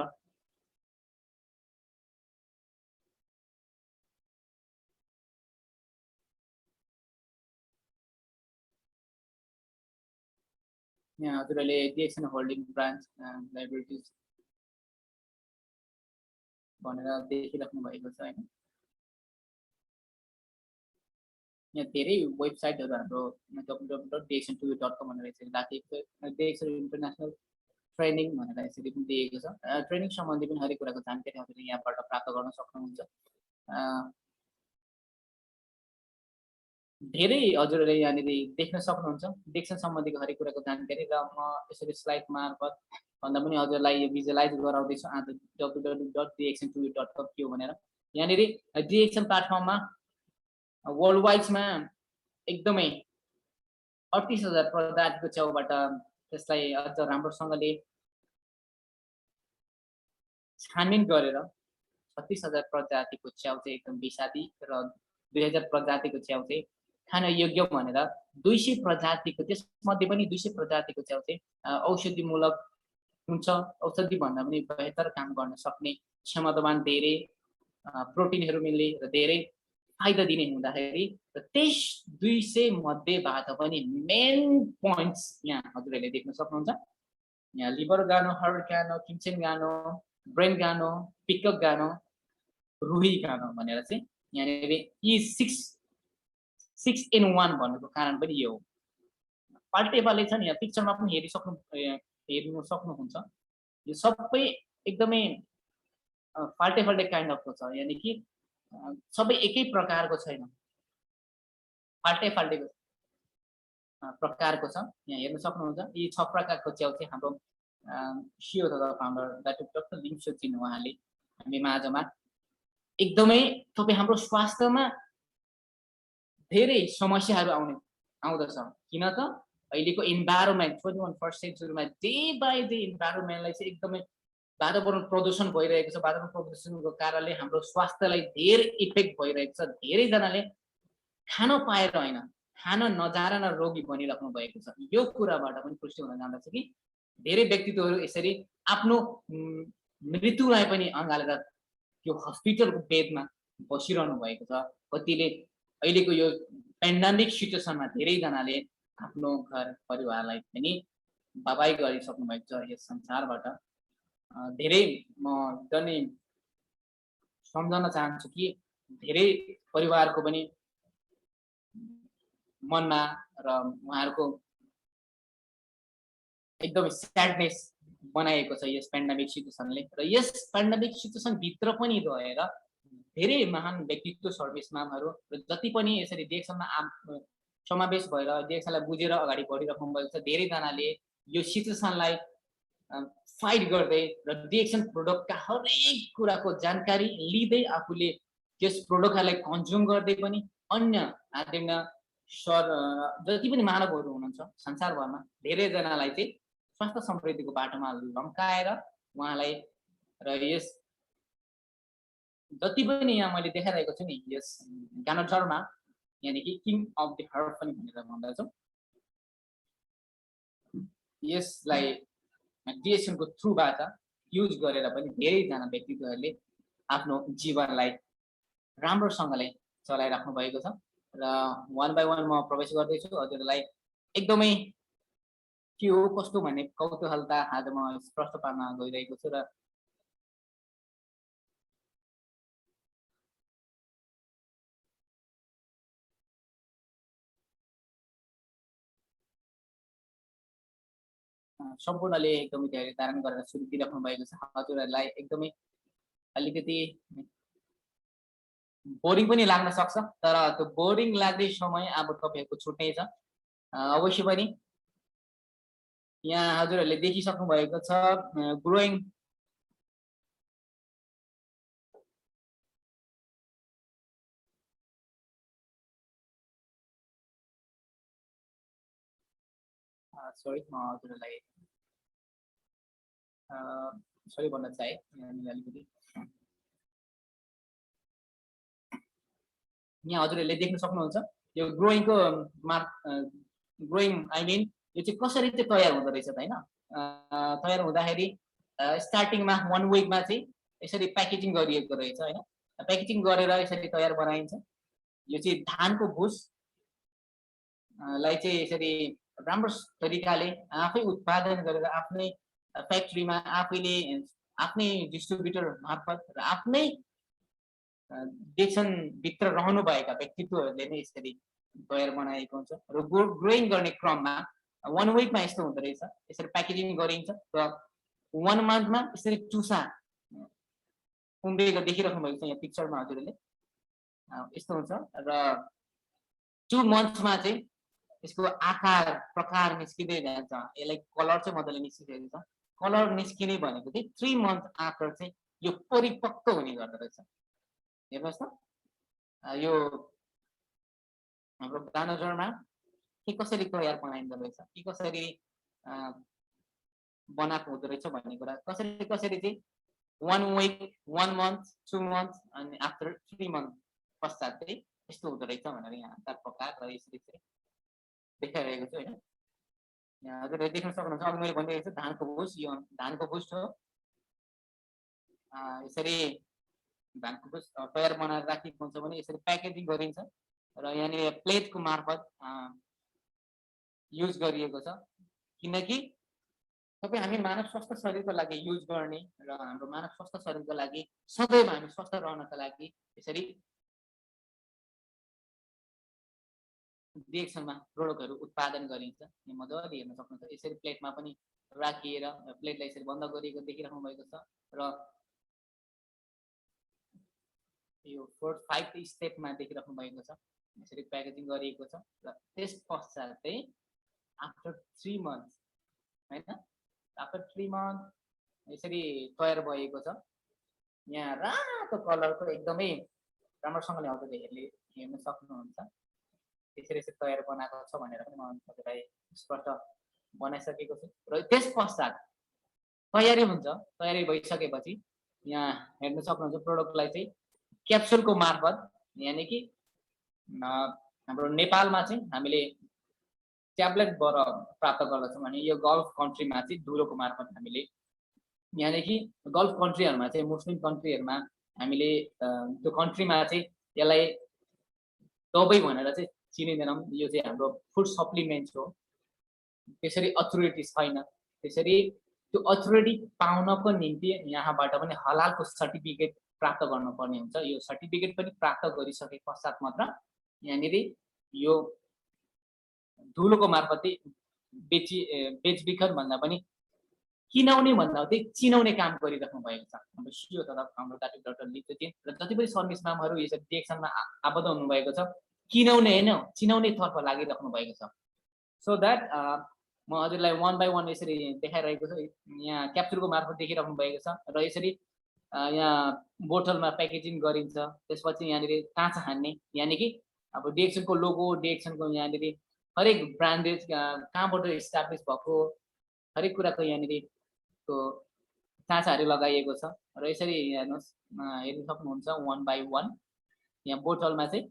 यहाँ हजुरहरूले डिएक्सन होल्डिङ ब्रान्च ल्याबोरेटरिज भनेर देखिराख्नु भएको छ होइन यहाँ धेरै वेबसाइटहरू हाम्रो www.dxn2u.com भनेर यसरी राखिएको छ डिएक्सन इन्टरनेसनल ट्रेनिङ भनेर यसरी पनि दिएको छ ट्रेनिङ सम्बन्धी पनि हरेक कुराको जानकारी हजुरले यहाँबाट प्राप्त गर्न सक्नुहुन्छ धेरै हजुरहरूले यहाँनिर देख्न सक्नुहुन्छ डिएक्सन सम्बन्धीको हरेक कुराको जानकारी र म यसरी स्लाइड मार्फत भन्दा पनि हजुरलाई यो भिजुअलाइज गराउँदैछु आज www.dxn2u.com के हो भनेर यहाँनिर डिएक्सन प्लेटफर्ममा वर्ल्ड वाइडमा एकदमै 38,000 प्रजातिको च्याउबाट त्यसलाई अझ राम्रोसँगले छानबिन गरेर 36,000 प्रजातिको च्याउ चाहिँ एकदम विषादी र 2,000 प्रजातिको च्याउ चाहिँ खान योग्य भनेर 200 प्रजातिको त्यसमध्ये पनि 200 प्रजातिको च्याउ चाहिँ औषधिमूलक हुन्छ औषधि भन्दा पनि बेहतर काम गर्न सक्ने क्षमतावान धेरै प्रोटिनहरू मिल्ने र धेरै फाइदा दिने हुँदाखेरि र त्यस 200 मध्येबाट पनि मेन पोइन्ट्स यहाँ हजुरहरूले देख्न सक्नुहुन्छ यहाँ लिभर गानो हार्ट गानो किन्चेन गानो ब्रेन गानो पिकअप गानो रुही गानो भनेर चाहिँ यहाँनिर यी 6 in 1 भन्नुको कारण पनि यो हो पाल्टेपाले छ नि यहाँ पिक्चरमा पनि हेर्नु सक्नुहुन्छ यो सबै एकदमै फाल्टे काइन्ड अफको छ यानि कि सबै एकै प्रकारको छैन फाल्टे प्रकारको छ यहाँ हेर्न सक्नुहुन्छ यी 6 प्रकारको च्याउ चाहिँ हाम्रो सिओ तथा फाउन्डर डाक्टर लिङसो चिन उहाँले हामी माझमा एकदमै तपाईँ हाम्रो स्वास्थ्यमा धेरै समस्याहरू आउँदछ किन त अहिलेको इन्भाइरोमेन्ट 21st सेन्चुरीमा डे बाई डे इन्भाइरोमेन्टलाई चाहिँ एकदमै वातावरण प्रदूषण भइरहेको छ वातावरण प्रदूषणको कारणले हाम्रो स्वास्थ्यलाई धेरै इफेक्ट भइरहेको छ धेरैजनाले खान पाएर होइन खान नजाएर न रोगी बनिराख्नु भएको छ यो कुराबाट पनि पुष्टि हुन जाँदछ कि धेरै व्यक्तित्वहरू यसरी आफ्नो मृत्युलाई पनि अँगालेर यो हस्पिटलको बेडमा बसिरहनु भएको छ कतिले अहिलेको यो पेन्डेमिक सिचुएसनमा धेरैजनाले आफ्नो घर परिवारलाई पनि बाबाई गरिसक्नु भएको छ यस संसारबाट धेरै म पनि सम्झन चाहन्छु कि धेरै परिवारको पनि मनमा र उहाँहरूको एकदमै स्याडनेस बनाएको छ यस पेन्डेमिक सिचुएसनले र यस पेन्डेमिक सिचुएसन भित्र पनि रहेर धेरै महान व्यक्तित्व सर्भिसम्यानहरू र जति पनि यसरी डिएक्सनमा समावेश भएर डिएक्सनलाई बुझेर अगाडि बढिराख्नु भएको छ धेरैजनाले यो सिचुएसनलाई फाइट गर्दै र डिएक्सन प्रोडक्टका हरेक कुराको जानकारी लिँदै आफूले त्यस प्रोडक्टहरूलाई कन्ज्युम गर्दै पनि अन्य आदरणीय सर जति पनि मानवहरू हुनुहुन्छ संसारभरमा धेरैजनालाई चाहिँ स्वास्थ्य समृद्धिको बाटोमा लम्काएर उहाँलाई र यस जति पनि यहाँ मैले देखाइरहेको छु नि यस गानोटरमा यानि कि किङ अफ द हर्ट पनि भनेर भन्दछौँ यसलाई डिएक्सनको थ्रुबाट युज गरेर पनि धेरैजना व्यक्तित्वहरूले आफ्नो जीवनलाई राम्रोसँगले चलाइराख्नु भएको छ र वान बाई वान म प्रवेश गर्दैछु हजुरलाई एकदमै के हो कस्तो भन्ने कौतूहलता आज म स्पष्ट पार्न गइरहेको छु र सम्पूर्णले एकदमै धेरै धारण गरेर सुरु दिइराख्नु भएको छ हजुरहरूलाई एकदमै अलिकति बोरिङ पनि लाग्न सक्छ, तर त्यो बोरिङ लाग्ने समय अब तपाईहरुको छुट्नै छ। अवश्य पनि यहाँ हजुरहरूले देखिसक्नु भएको छ ग्रोइङ सरी म हजुरलाई सरी भन्न चाहे यहाँनिर अलिकति यहाँ हजुरहरूले देख्न सक्नुहुन्छ यो ग्रोइङको ग्रोइङ आई मिन यो चाहिँ कसरी चाहिँ तयार हुँदो रहेछ त हैन। तयार हुँदाखेरि स्टार्टिङमा 1 विकमा चाहिँ यसरी प्याकेजिङ गरिएको रहेछ हैन। प्याकेजिङ गरेर यसरी तयार बनाइन्छ। यो चाहिँ धानको भुस लाई चाहिँ यसरी राम्रो तरिकाले आफै उत्पादन गरेर आफ्नै फ्याक्ट्रीमा आफैले आफ्नै डिस्ट्रिब्युटर मार्फत र आफ्नै भित्र रहनुभएका व्यक्तित्वहरूले नै यसरी तयार बनाएको हुन्छ र ग्रोइङ गर्ने क्रममा 1 विकमा यस्तो हुँदो रहेछ। यसरी प्याकेजिङ गरिन्छ र 1 मन्थमा यसरी टुसा उम्रिएको देखिराख्नु भएको छ यहाँ पिक्चरमा हजुरले यस्तो हुन्छ र 2 मन्थमा चाहिँ यसको आकार प्रकार निस्किँदै जान्छ। यसलाई कलर चाहिँ मजाले निस्किसकेको छ। कलर निस्किने भनेको चाहिँ 3 मन्थ आफ्टर चाहिँ यो परिपक्व हुने गर्दो रहेछ। हेर्नुहोस् त यो हाम्रो गाजरमा के कसरी तयार बनाइँदो रहेछ, के कसरी बनाएको हुँदो रहेछ भन्ने कुरा कसरी कसरी चाहिँ 1 विक 1 मन्थ 2 मन्थ अनि आफ्टर 3 मन्थ पश्चात चाहिँ यस्तो हुँदो रहेछ भनेर यहाँ आकार प्रकार र यसरी चाहिँ देखाइरहेको छु हैन। यहाँ हजुरले देख्न सक्नुहुन्छ अघि मैले भनिरहेको छु धानको भुस, यो धानको भुस हो। यसरी धानको भुस तयार बनाएर राखिएको हुन्छ भने यसरी प्याकेजिङ गरिन्छ र यहाँनिर प्लेटको मार्फत युज गरिएको छ। किनकि तपाईँ हामी मानव स्वास्थ्य शरीरको लागि युज गर्ने र हाम्रो मानव स्वास्थ्य शरीरको लागि सदैव हामी स्वस्थ रहनका लागि यसरी डिएक्सनमा प्रोडक्टहरू उत्पादन गरिन्छ। यहाँ मजाले हेर्न सक्नुहुन्छ यसरी प्लेटमा पनि राखिएर प्लेटलाई यसरी बन्द गरिएको देखिराख्नु भएको छ र यो 4-5 स्टेपमा देखिराख्नु भएको छ। यसरी प्याकेजिङ गरिएको छ र त्यस पश्चात चाहिँ आफ्टर 3 मन्थ हैन आफ्टर 3 मन्थ यसरी तयार भएको छ। यहाँ रातो कलरको एकदमै राम्रोसँगले हजुरले हेर्न सक्नुहुन्छ। यसरी यसरी तयार बनाएको छ भनेर पनि म तपाईलाई स्पष्ट बनाइसकेको छु र त्यस पश्चात तयारी हुन्छ। तयारी भइसकेपछि यहाँ हेर्न सक्नुहुन्छ प्रोडक्टलाई चाहिँ क्याप्सुलको मार्फत यानी कि हाम्रो नेपालमा चाहिँ हामीले ट्याब्लेटबाट प्राप्त गर्दछौँ भने यो गल्फ कन्ट्रीमा चाहिँ धुलोको मार्फत हामीले यानी कि गल्फ कन्ट्रीहरुमा चाहिँ मुस्लिम कन्ट्रीहरुमा हामीले त्यो कन्ट्रीमा चाहिँ यसलाई दबाई भनेर चाहिँ चिनिदैनौँ। यो चाहिँ हाम्रो फुड सप्लिमेन्ट हो। त्यसरी अथोरिटी छैन। त्यसरी त्यो अथोरिटी पाउनको निम्ति यहाँबाट पनि हलालको सर्टिफिकेट प्राप्त गर्नुपर्ने हुन्छ। यो सर्टिफिकेट पनि प्राप्त गरिसके पश्चात मात्र यहाँनिर यो धुलोको मार्फत बेचबिखन भन्दा पनि किनाउने भन्दा चाहिँ चिनाउने काम गरिराख्नु भएको छ हाम्रो सिओ तथा हाम्रो डाक्टर लिप्चेन र जति पनि सर्भिस म्यामहरु यसरी डिएक्सनमा आबद्ध हुनु भएको छ किनाउने हैन चिनाउने तर्फ लागिराख्नु भएको छ। सो दैट म हजुरलाई 1 बाइ 1 यसरी देखाइरहेको छु। यहाँ क्याप्सुलको मार्फत देखिराख्नु भएको छ र यसरी यहाँ बोतलमा प्याकेजिङ गरिन्छ। त्यसपछि यहाँनिर काँच हान्ने यानी कि अब डिएक्सनको लोगो डिएक्सनको यहाँनिर हरेक ब्रान्डेड कहाँबाट एस्टाब्लिश भएको हरेक कुराको यहाँनिर को काँचाहरू लगाइएको छ र यसरी हेर्नुस् हेर्न सक्नुहुन्छ 1 बाइ 1 यहाँ बोतलमा चाहिँ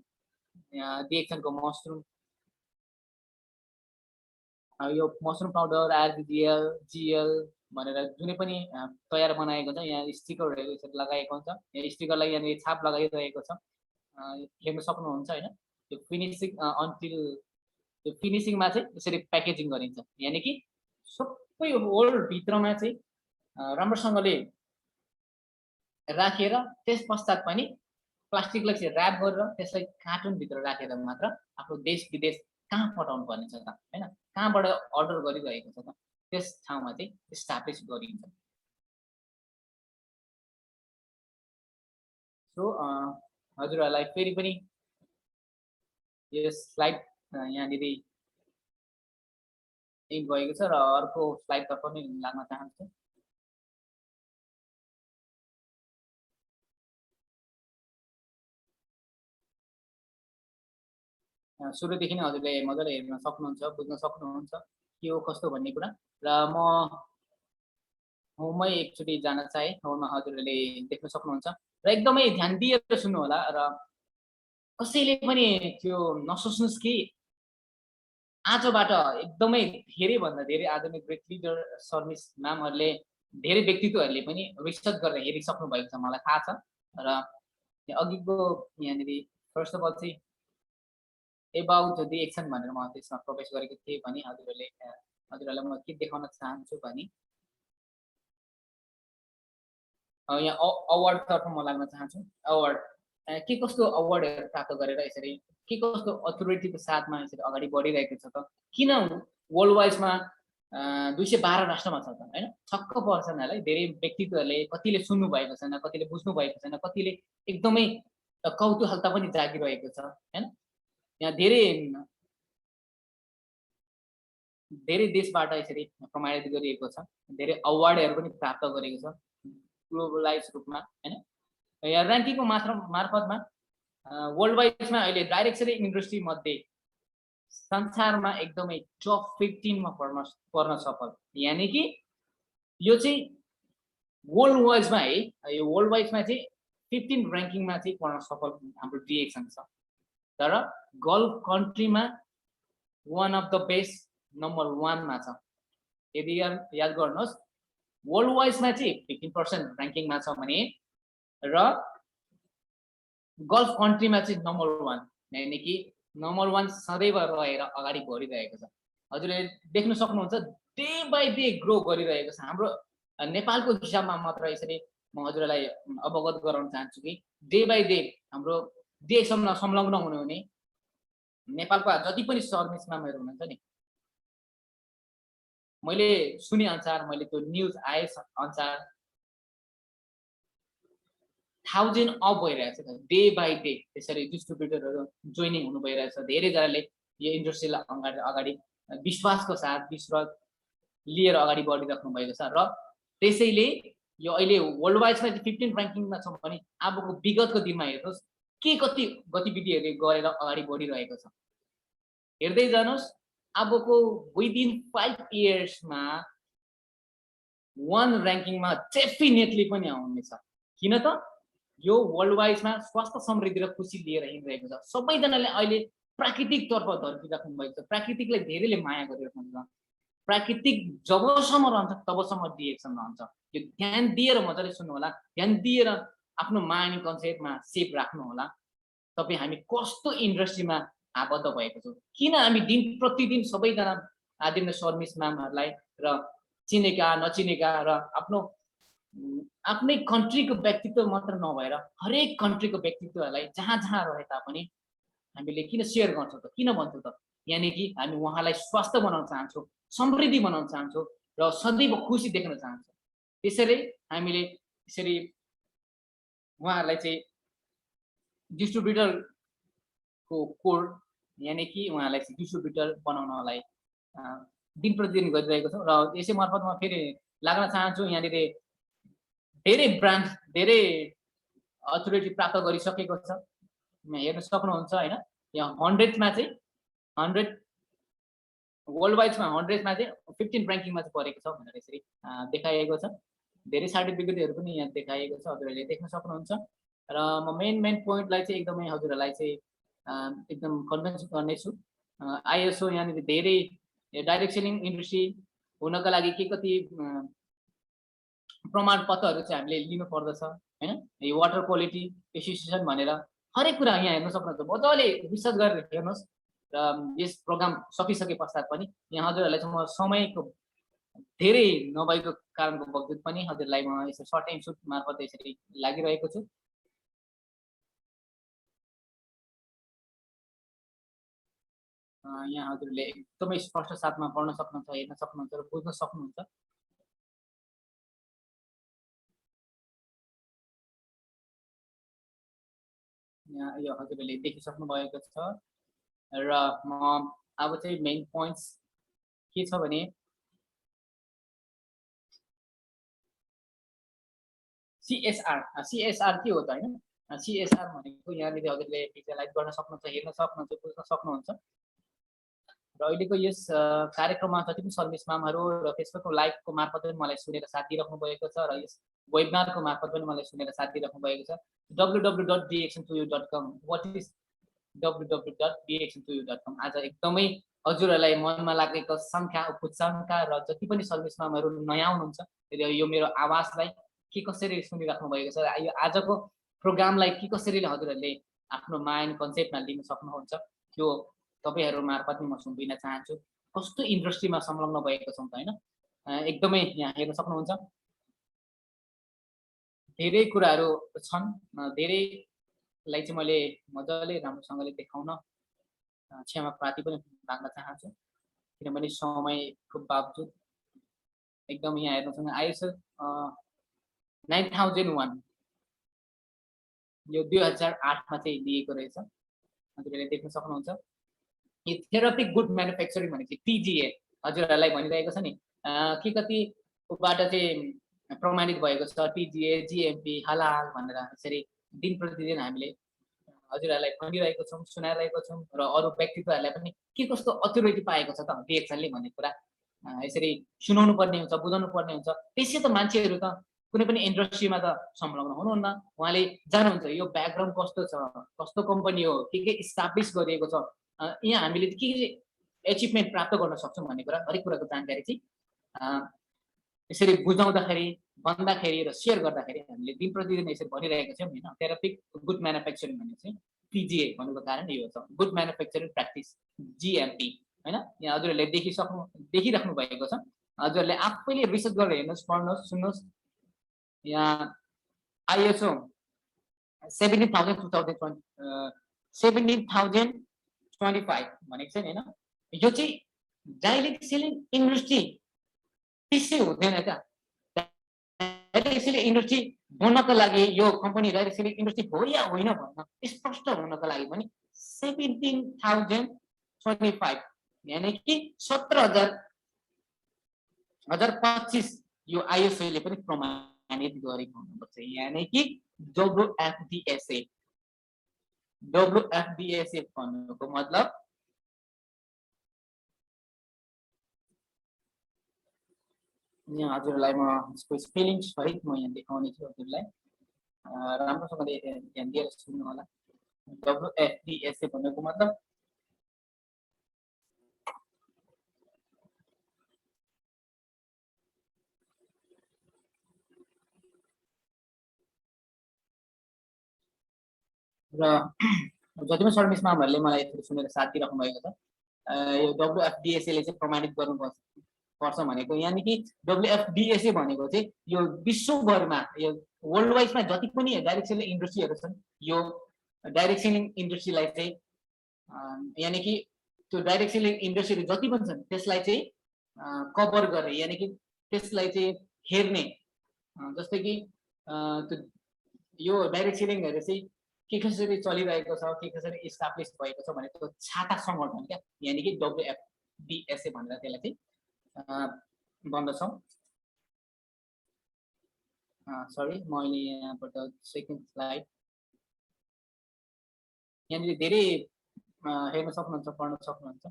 डिएक्सनको मसरुम यो मसरुम पाउडर आरजिएल जिएल भनेर जुनै पनि तयार बनाएको छ। यहाँ स्टिकरहरु यसरी लगाएको हुन्छ। यहाँ स्टिकरलाई यहाँ छाप लगाइरहेको छ हेर्न सक्नुहुन्छ हैन। यो फिनिशिङ अन्टिल यो फिनिशिङमा चाहिँ यसरी प्याकेजिङ गरिन्छ यानी कि सबै होल भित्रमा चाहिँ राम्रोसँगले राखेर त्यस पश्चात पनि प्लास्टिकलाई चाहिँ र्याप गरेर त्यसलाई कार्टुन भित्र राखेर मात्र आफ्नो देश विदेश कहाँ पठाउनु पर्ने छ त हैन कहाँबाट अर्डर गरिरहेको छ त त्यस ठाउँमा चाहिँ एस्टाब्लिश गरिन्छ। सो हजुरहरूलाई फेरि पनि यस स्लाइड यहाँनिर इन्क भएको छ र अर्को स्लाइडतर्फ नै लाग्न चाहन्छु। सुरुदेखि नै हजुरले मजाले हेर्न सक्नुहुन्छ, बुझ्न सक्नुहुन्छ के हो कस्तो भन्ने कुरा। र म होममै एकचोटि जान चाहे, होममा हजुरहरूले देख्न सक्नुहुन्छ र एकदमै ध्यान दिएर सुन्नु होला र कसैले पनि त्यो नसोच्नुहोस् कि आजबाट एकदमै धेरैभन्दा धेरै आधुनिक ग्रेट लिडर सर्भिस म्यामहरूले धेरै व्यक्तित्वहरूले पनि रिसर्च गरेर हेरिसक्नु भएको छ, मलाई थाहा छ। र अघिको यहाँनिर फर्स्ट अफ अल चाहिँ एबाउट दि एक्सन भनेर म त्यसमा प्रवेश गरेको थिएँ भने हजुरहरूलाई म के देखाउन चाहन्छु भने यहाँ अवार्डतर्फ म लाग्न चाहन्छु। अवार्ड के कस्तो अवार्डहरू प्राप्त गरेर यसरी के कस्तो अथोरिटीको साथमा यसरी अगाडि बढिरहेको छ त, किन वर्ल्ड वाइजमा 212 राष्ट्रमा छ त होइन। छक्क पर्छ यिनीहरूलाई, धेरै व्यक्तित्वहरूले कतिले सुन्नु भएको छैन, कतिले बुझ्नु भएको छैन, कतिले एकदमै कौतूहलता पनि जागिरहेको छ होइन। यहाँ धेरै देशबाट यसरी प्रमाणित गरिएको छ, धेरै अवार्डहरू पनि प्राप्त गरेको छ ग्लोबलाइज रूपमा होइन। यहाँ ऱ्याङ्किङको मार्फतमा वर्ल्ड वाइडमा अहिले डाइरेक्ट सेलिङ इन्डस्ट्री मध्ये संसारमा एकदमै टप 15 मा पर्न सफल, यानि कि यो चाहिँ वर्ल्ड वाइजमा है, यो वर्ल्ड वाइजमा चाहिँ 15 र्याङ्किङमा चाहिँ पर्न सफल हाम्रो डिएक्सन छ। तर गल्फ कन्ट्रीमा one of the best number 1 मा छ। यदि याद गर्नुहोस् वर्ल्ड वाइजमा चाहिँ 15% र्याङ्किङमा छ भने र गल्फ कन्ट्रीमा चाहिँ नम्बर 1, यानि कि नम्बर 1 सदैव रहेर अगाडि बढिरहेको छ। हजुरले देख्न सक्नुहुन्छ डे बाई डे ग्रो गरिरहेको छ। हाम्रो नेपालको हिसाबमा मात्र यसरी म हजुरलाई अवगत गराउन चाहन्छु कि डे बाई डे हाम्रो डिएक्सनमा संलग्न हुनुहुने नेपालको जति पनि सर्भिस म्यामहरू हुनुहुन्छ नि, मैले सुने अनुसार, मैले त्यो न्युज आए अनुसार 1000 अप भइरहेछ डे बाई डे। त्यसरी डिस्ट्रिब्युटरहरू जोइनिङ हुनु भइरहेछ, धेरैजनाले यो इन्डस्ट्रीलाई अगाडि विश्वासको साथ लिएर अगाडि बढिराख्नु भएको छ। र त्यसैले यो अहिले वर्ल्ड वाइडमा 15 र्याङ्किङमा छ भने अबको विगतको दिनमा हेर्नुहोस् के कति गतिविधिहरूले गरेर अगाडि बढिरहेको छ। हेर्दै जानुहोस् अबको विदिन 5 इयर्समा 1 र्याङ्किङमा डेफिनेटली पनि आउनेछ। किन त यो वर्ल्ड वाइडमा स्वास्थ्य समृद्धि र खुसी लिएर हिँडिरहेको छ। सबैजनाले अहिले प्राकृतिक तर्फ धर्किराख्नु भएको छ, प्राकृतिकलाई धेरैले माया गरिराख्नु छ। प्राकृतिक जबसम्म रहन्छ तबसम्म डिएक्सन रहन्छ। यो ध्यान दिएर मजाले सुन्नु होला, ध्यान दिएर आफ्नो माइन्ड कन्सेप्टमा सेप राख्नु होला। तपाईँ हामी कस्तो इन्डस्ट्रीमा आबद्ध भएको छौँ, किन हामी दिन प्रतिदिन सबैजना आदरणीय सर्भिस म्यामहरूलाई र चिनेका नचिनेका र आफ्नै कन्ट्रीको व्यक्तित्व मात्र नभएर हरेक कन्ट्रीको व्यक्तित्वहरूलाई जहाँ जहाँ रहे तापनि हामीले किन सेयर गर्छौँ त, किन भन्छौँ त, यानि कि हामी उहाँलाई स्वास्थ्य बनाउन चाहन्छौँ, समृद्धि बनाउन चाहन्छौँ र सदैव खुसी देख्न चाहन्छौँ। त्यसैले हामीले यसरी उहाँहरूलाई चाहिँ डिस्ट्रिब्युटरको कोड, यानि कि उहाँलाई चाहिँ डिस्ट्रिब्युटर बनाउनलाई दिन प्रतिदिन गरिरहेको छौँ। र यसै मार्फत म फेरि लाग्न चाहन्छु यहाँनिर धेरै ब्रान्ड, धेरै अथोरिटी प्राप्त गरिसकेको छ, हेर्न सक्नुहुन्छ होइन। यहाँ 100मा चाहिँ 100 वर्ल्ड वाइडमा 100मा चाहिँ 15 र्याङ्किङमा चाहिँ परेको छ भनेर यसरी देखाइएको छ। धेरै सर्टिफिकेटहरू पनि यहाँ देखाइएको छ, हजुरहरूले देख्न सक्नुहुन्छ। र म मेन पोइन्टलाई चाहिँ एकदमै हजुरहरूलाई चाहिँ एकदम कन्भिन्स गर्नेछु। आइएसओ यहाँनिर धेरै डाइरेक्ट सेलिङ इन्डस्ट्री हुनका लागि के कति प्रमाणपत्रहरू चाहिँ हामीले लिनु पर्दछ होइन। यो वाटर क्वालिटी एसोसिएसन भनेर हरेक कुरा यहाँ हेर्न सक्नुहुन्छ, मजाले रिसर्च गरेर हेर्नुहोस्। र यस प्रोग्राम सकिसके पश्चात पनि यहाँ हजुरहरूलाई चाहिँ म समयको धेरै नभएको कारणको बावजुद पनि हजुरलाई म यसरी सर्ट टाइम सुट मार्फत यसरी लागिरहेको छु। यहाँ हजुरले एकदमै स्पष्ट साथमा पढ्न सक्नुहुन्छ, हेर्न सक्नुहुन्छ र बुझ्न सक्नुहुन्छ। यहाँ यो हजुरले देखिसक्नु भएको छ र म अब चाहिँ मेन पोइन्ट्स के छ भने सीएसआर के हो त हैन सीएसआर भनेको यहाँनिर हजुरले भिजुअलाइज गर्न सक्नुहुन्छ हेर्न सक्नुहुन्छ बुझ्न सक्नुहुन्छ र अहिलेको यस कार्यक्रममा जति पनि सर्भिस मामहरू र फेसबुकको लाइभको मार्फत पनि मलाई सुनेर साथ दिइराख्नु भएको छ र यस वेबिनारको मार्फत पनि मलाई सुनेर साथ दिइराख्नु भएको छ www.dxn2u.com व्हाट इज www.dxn2u.com आज एकदमै हजुरहरूलाई मनमा लागेको शङ्का उपशङ्का र जति पनि सर्भिस मामहरू नयाँ हुनुहुन्छ यो मेरो आवाजलाई के कसरी सुनिराख्नु भएको छ यो आजको प्रोग्रामलाई के कसरी हजुरहरूले आफ्नो माइन्ड कन्सेप्टमा लिन सक्नुहुन्छ त्यो तपाईहरु मार्फत म सुनिदिन चाहन्छु कस्तो इन्डस्ट्रीमा संलग्न भएको छौं त हैन एकदमै यहाँ हेर्न सक्नुहुन्छ धेरै कुराहरू छन् धेरैलाई चाहिँ मैले मजाले राम्रोसँगले देखाउन क्षमा प्रार्थी पनि माग्न चाहन्छु किनभने समयको बावजुद एकदम यहाँ हेर्न सक्नुहुन्छ आइएसओ 9001 यो 2008 मा चाहिँ दिएको रहेछ हजुरले देख्न सक्नुहुन्छ यो थेरापिक गुड म्यानुफ्याक्चरिङ भनेको टिजिए हजुरहरूलाई भनिरहेको छ नि के कतिबाट चाहिँ प्रमाणित भएको छ टिजिए जीएमपी हलाल भनेर यसरी दिन प्रतिदिन हामीले हजुरहरूलाई भनिरहेको छौं सुनाइरहेको छौं र अरु व्यक्तित्वहरूलाई पनि के कस्तो अथोरिटी पाएको छ त डिएक्सएलले भन्ने कुरा यसरी सुनाउनु पर्ने हुन्छ बुझाउनु पर्ने हुन्छ त्यसै त मान्छेहरू त कुनै पनि इन्डस्ट्रीमा त संलग्न हुनुहुन्न उहाँले जान्नुहुन्छ यो ब्याकग्राउन्ड कस्तो छ कस्तो कम्पनी हो के इस्टाब्लिश गरिएको छ यहाँ हामीले के एचिभमेन्ट प्राप्त गर्न सक्छौं भन्ने कुरा हरेक कुराको जानकारी चाहिँ यसरी बुझाउँदाखेरि भन्दाखेरि र शेयर गर्दाखेरि हामीले दिन प्रतिदिन यसरी भनिरहेका छौं हैन थेरापिक गुड म्यानुफ्याक्चरिङ भन्ने चाहिँ टिजिए भनेको कारण यो छ गुड म्यानुफ्याक्चरिङ प्र्याक्टिस जीएमपी हैन यहाँ हजुरहरूले देखिराख्नु भएको छ हजुरहरूले आफैले रिसर्च गरेर हेर्नुस् पढ्नुस् सुन्नुस् यहाँ आइएसओ 17,025 भनेको छ नि हैन यो चाहिँ डाइरेक्ट सेलिङ इन्डस्ट्री त्यसै हुँदैन क्या डाइरेक्ट सेलिङ इन्डस्ट्री बन्नको लागि यो कम्पनी डाइरेक्ट सेलिङ इन्डस्ट्री हो या होइन भन्न स्पष्ट हुनको लागि पनि 17,025 यानी कि 17,025 यो आइएसओले पनि प्रमाणित गरेको हुनुपर्छ यानी कि WFDSA भन्नुको मतलब यहाँ हजुरलाई म यसको स्पेलिङ सहित म यहाँ देखाउने छु हजुरलाई राम्रोसँगले ध्यान दिएर सुन्नु होला WFDSA भन्नुको मतलब र जति पनि सर्भिस मामहरूले मलाई यसरी सुनेर साथ दिइराख्नु भएको छ यो WFDSA ले चाहिँ प्रमाणित गर्नुपर्छ भनेको यानी कि WFDSA भनेको चाहिँ यो विश्वभरमा यो वर्ल्ड वाइडमा जति पनि डाइरेक्ट सेलिङ इन्डस्ट्रीहरू छन् यो डाइरेक्ट सेलिङ इन्डस्ट्रीलाई चाहिँ यानी कि त्यो डाइरेक्ट सेलिङ इन्डस्ट्रीहरू जति पनि छन् त्यसलाई चाहिँ कभर गर्ने यानी कि त्यसलाई चाहिँ हेर्ने जस्तै कि यो डाइरेक्ट सेलिङहरु चाहिँ के कसरी चलिरहेको छ के कसरी इस्टाब्लिश भएको छ भने त्यो छाता संगठन क्या यानी कि WFDSA भनेर त्यसलाई चाहिँ भन्दछौं सरी मैले यहाँबाट सेकेन्ड स्लाइड यहाँनिर धेरै हेर्न सक्नुहुन्छ पढ्न सक्नुहुन्छ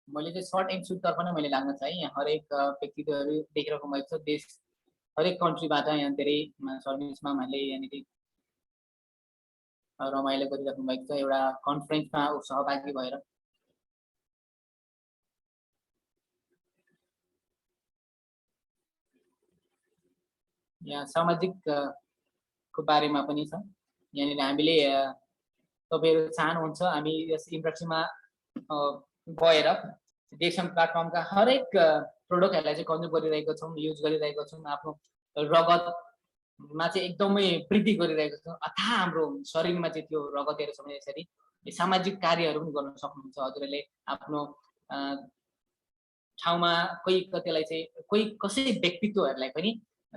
मैले चाहिँ सर्ट एन्ड स्विट तर्फ नै मैले लाग्न चाहे यहाँ हरेक व्यक्तित्वहरू देखिरहेको भएको छ देश हरेक कन्ट्रीबाट यहाँ धेरै सर्भिसमा मैले यहाँनिर रमाइलो गरिराख्नु भएको छ एउटा कन्फरेन्समा सहभागी भएर यहाँ सामाजिक को बारेमा पनि छ यहाँनिर हामीले तपाईहरु चाहनुहुन्छ हामी यस इन्डस्ट्रीमा गएर डिएक्सएन प्लेटफर्मका हरेक प्रोडक्टहरुलाई चाहिँ कन्ज्युम गरिरहेको छौं युज गरिरहेको छौं आफ्नो रगतमा चाहिँ एकदमै वृद्धि गरिरहेको छौं अथाह हाम्रो शरीरमा चाहिँ त्यो रगतहरु छ भने यसरी सामाजिक कार्यहरु पनि गर्न सक्नुहुन्छ हजुरले आफ्नो ठाउँमा कोही कतिलाई चाहिँ कोही कसै व्यक्तित्वहरूलाई पनि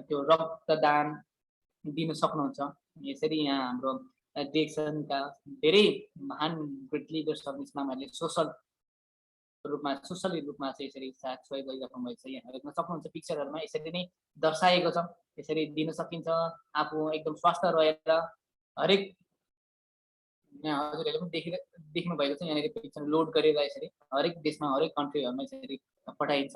त्यो रक्तदान दिन सक्नुहुन्छ। यसरी यहाँ हाम्रो देशका धेरै महान ग्रेट लिडर्सहरू इस्लामहरूले सोसल रूपमा चाहिँ यसरी साथ सहयोग गरिराख्नु भएको छ। यहाँ हेर्न सक्नुहुन्छ पिक्चरहरूमा यसरी नै दर्शाएको छ। यसरी दिन सकिन्छ आफू एकदम स्वस्थ रहेर हरेक यहाँ हजुरहरूले पनि देख्नु भएको छ यहाँनिर पिक्चर लोड गरेर यसरी हरेक देशमा हरेक कन्ट्रीहरूमा यसरी पठाइन्छ।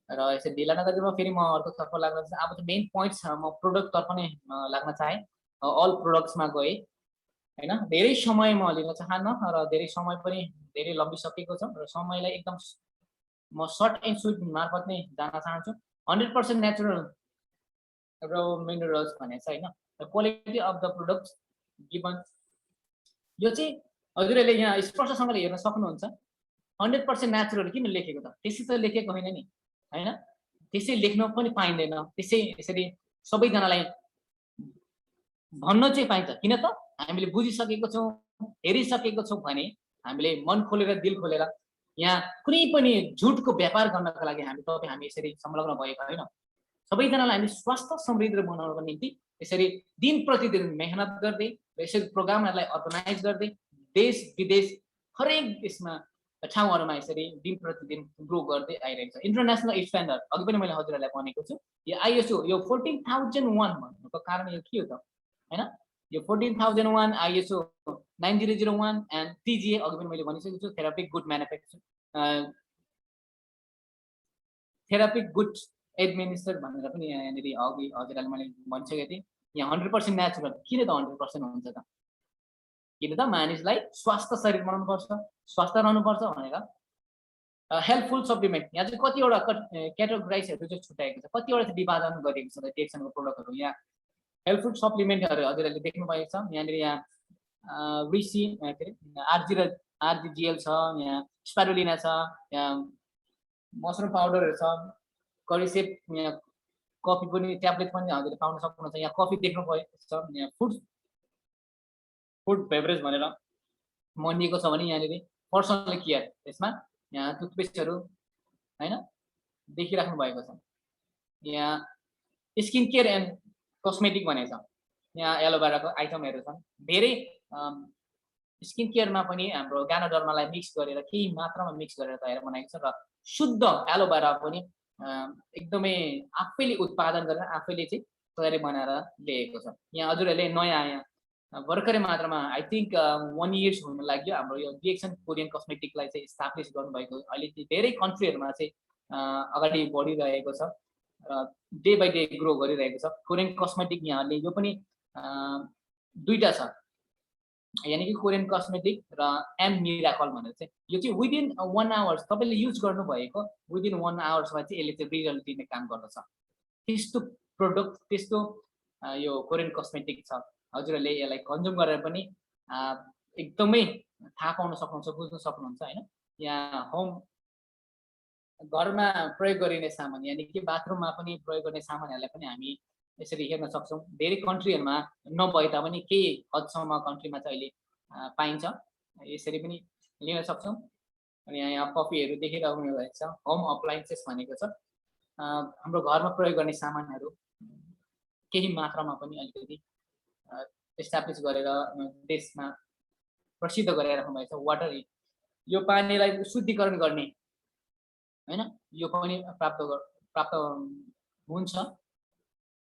र यसरी ढिला नगरिदिनु फेरि म अर्कोतर्फ लाग्न अब चाहिँ मेन पोइन्ट छ म प्रोडक्टतर्फ नै लाग्न चाहेँ। अल प्रोडक्ट्समा गएँ होइन। धेरै समय म लिन चाहन्न र धेरै समय पनि धेरै लम्बिसकेको छ र समयलाई एकदम म सर्ट एन्ड स्विट मार्फत नै जान चाहन्छु। 100% नेचुरल र मिनरल्स भनेको छ होइन। The quality of the products given यो चाहिँ हजुरहरूले यहाँ स्पष्टसँगले हेर्न सक्नुहुन्छ। 100% नेचुरल किन लेखेको त? त्यसै त लेखेको होइन नि होइन। त्यसै लेख्न पनि पाइँदैन। त्यसै यसरी सबैजनालाई भन्न चाहिँ पाइन्छ। किन त? हामीले बुझिसकेको छौँ, हेरिसकेको छौँ भने हामीले मन खोलेर दिल खोलेर यहाँ कुनै पनि झुटको व्यापार गर्नका लागि हामी यसरी संलग्न भएको होइन। सबैजनालाई हामी स्वास्थ्य समृद्ध बनाउनको निम्ति यसरी दिन प्रतिदिन मेहनत गर्दै यसरी प्रोग्रामहरूलाई अर्गनाइज गर्दै देश विदेश हरेक देशमा ठाउँहरूमा यसरी दिन प्रतिदिन ग्रो गर्दै आइरहेको छ। इन्टरनेसनल स्ट्यान्डर्ड अघि पनि मैले हजुरहरूलाई भनेको छु। यो आइएसओ यो 14001 भन्नुको कारण यो के हो त होइन। यो 14001 आइएसओ 9001 एन्ड टिजिए अघि पनि मैले भनिसकेको छु। थेरापिक गुड म्यानुफ्याक्चरिङ थेरापिक गुड एडमिनिस्टर भनेर पनि यहाँनिर अघि हजुरहरूले मैले भनिसकेको थिएँ। यहाँ 100% नेचुरल किन त 100% हुन्छ त? किन त मानिसलाई स्वास्थ्य शरीर बनाउनुपर्छ, स्वस्थ रहनुपर्छ भनेर हेल्पफुल सप्लिमेन्ट यहाँ चाहिँ कतिवटा क्याटेगोराइजहरू चाहिँ छुट्याएको छ, कतिवटा चाहिँ विभाजन गरिएको छ टेक्सनको प्रोडक्टहरू। यहाँ हेल्पफुल सप्लिमेन्टहरू हजुरहरूले देख्नु भएको छ। यहाँनिर यहाँ रिसी के अरे आरजिजिएल छ, यहाँ स्पारुलिना छ, यहाँ मसरुम पाउडरहरू छ, करिसेप, यहाँ कफी पनि ट्याब्लेट पनि हजुरले पाउन सक्नुहुन्छ। यहाँ कफी देख्नु भएको छ। यहाँ फुड बेभरेज भनेर भनिएको छ भने यहाँनिर पर्सनल केयर त्यसमा यहाँ टुथपेस्टहरू होइन देखिराख्नु भएको छ। यहाँ स्किन केयर एन्ड कस्मेटिक भनेको छ। यहाँ एलोभेराको आइटमहरू छन्। धेरै स्किन केयरमा पनि हाम्रो गानाडर्मालाई मिक्स गरेर केही मात्रामा मिक्स गरेर तयार बनाएको छ र शुद्ध एलोभेरा पनि एकदमै आफैले उत्पादन गरेर आफैले चाहिँ तयारी बनाएर ल्याएको छ। यहाँ हजुरहरूले नयाँ भर्खरै मात्रामा आई थिङ्क 1 इयर्स हुन लाग्यो हाम्रो यो डिएक्सन कोरियन कस्मेटिकलाई चाहिँ इस्टाब्लिस गर्नुभएको। अहिले धेरै कन्ट्रीहरूमा चाहिँ अगाडि बढिरहेको छ र डे बाई डे ग्रो गरिरहेको छ कोरियन कस्मेटिक। यहाँले यो पनि दुईटा छ, यानि कि कोरियन कस्मेटिक र एम मिराकल भनेर चाहिँ यो चाहिँ विदिन 1 आवर्स तपाईँले युज गर्नुभएको विदिन 1 आवर्समा चाहिँ यसले चाहिँ रिजल्ट दिने काम गर्दछ। त्यस्तो प्रोडक्ट त्यस्तो यो कोरियन कस्मेटिक छ। हजुरहरूले यसलाई कन्ज्युम गरेर पनि एकदमै थाहा पाउन सक्नुहुन्छ, बुझ्न सक्नुहुन्छ होइन। यहाँ होम घरमा प्रयोग गरिने सामान यानि कि बाथरुममा पनि प्रयोग गर्ने सामानहरूलाई पनि हामी यसरी हेर्न सक्छौँ। धेरै कन्ट्रीहरूमा नभए तापनि केही हदसम्म कन्ट्रीमा चाहिँ अहिले पाइन्छ, यसरी पनि लिन सक्छौँ। अनि यहाँ कफीहरू देखिरहनु भएको छ। होम अप्लायन्सेस भनेको छ हाम्रो घरमा प्रयोग गर्ने सामानहरू केही मात्रामा पनि अलिकति एस्टाब्लिस गरेर देशमा प्रसिद्ध गराइराख्नु भएको छ। वाटर यो पानीलाई शुद्धिकरण गर्ने होइन यो पनि प्राप्त हुन्छ।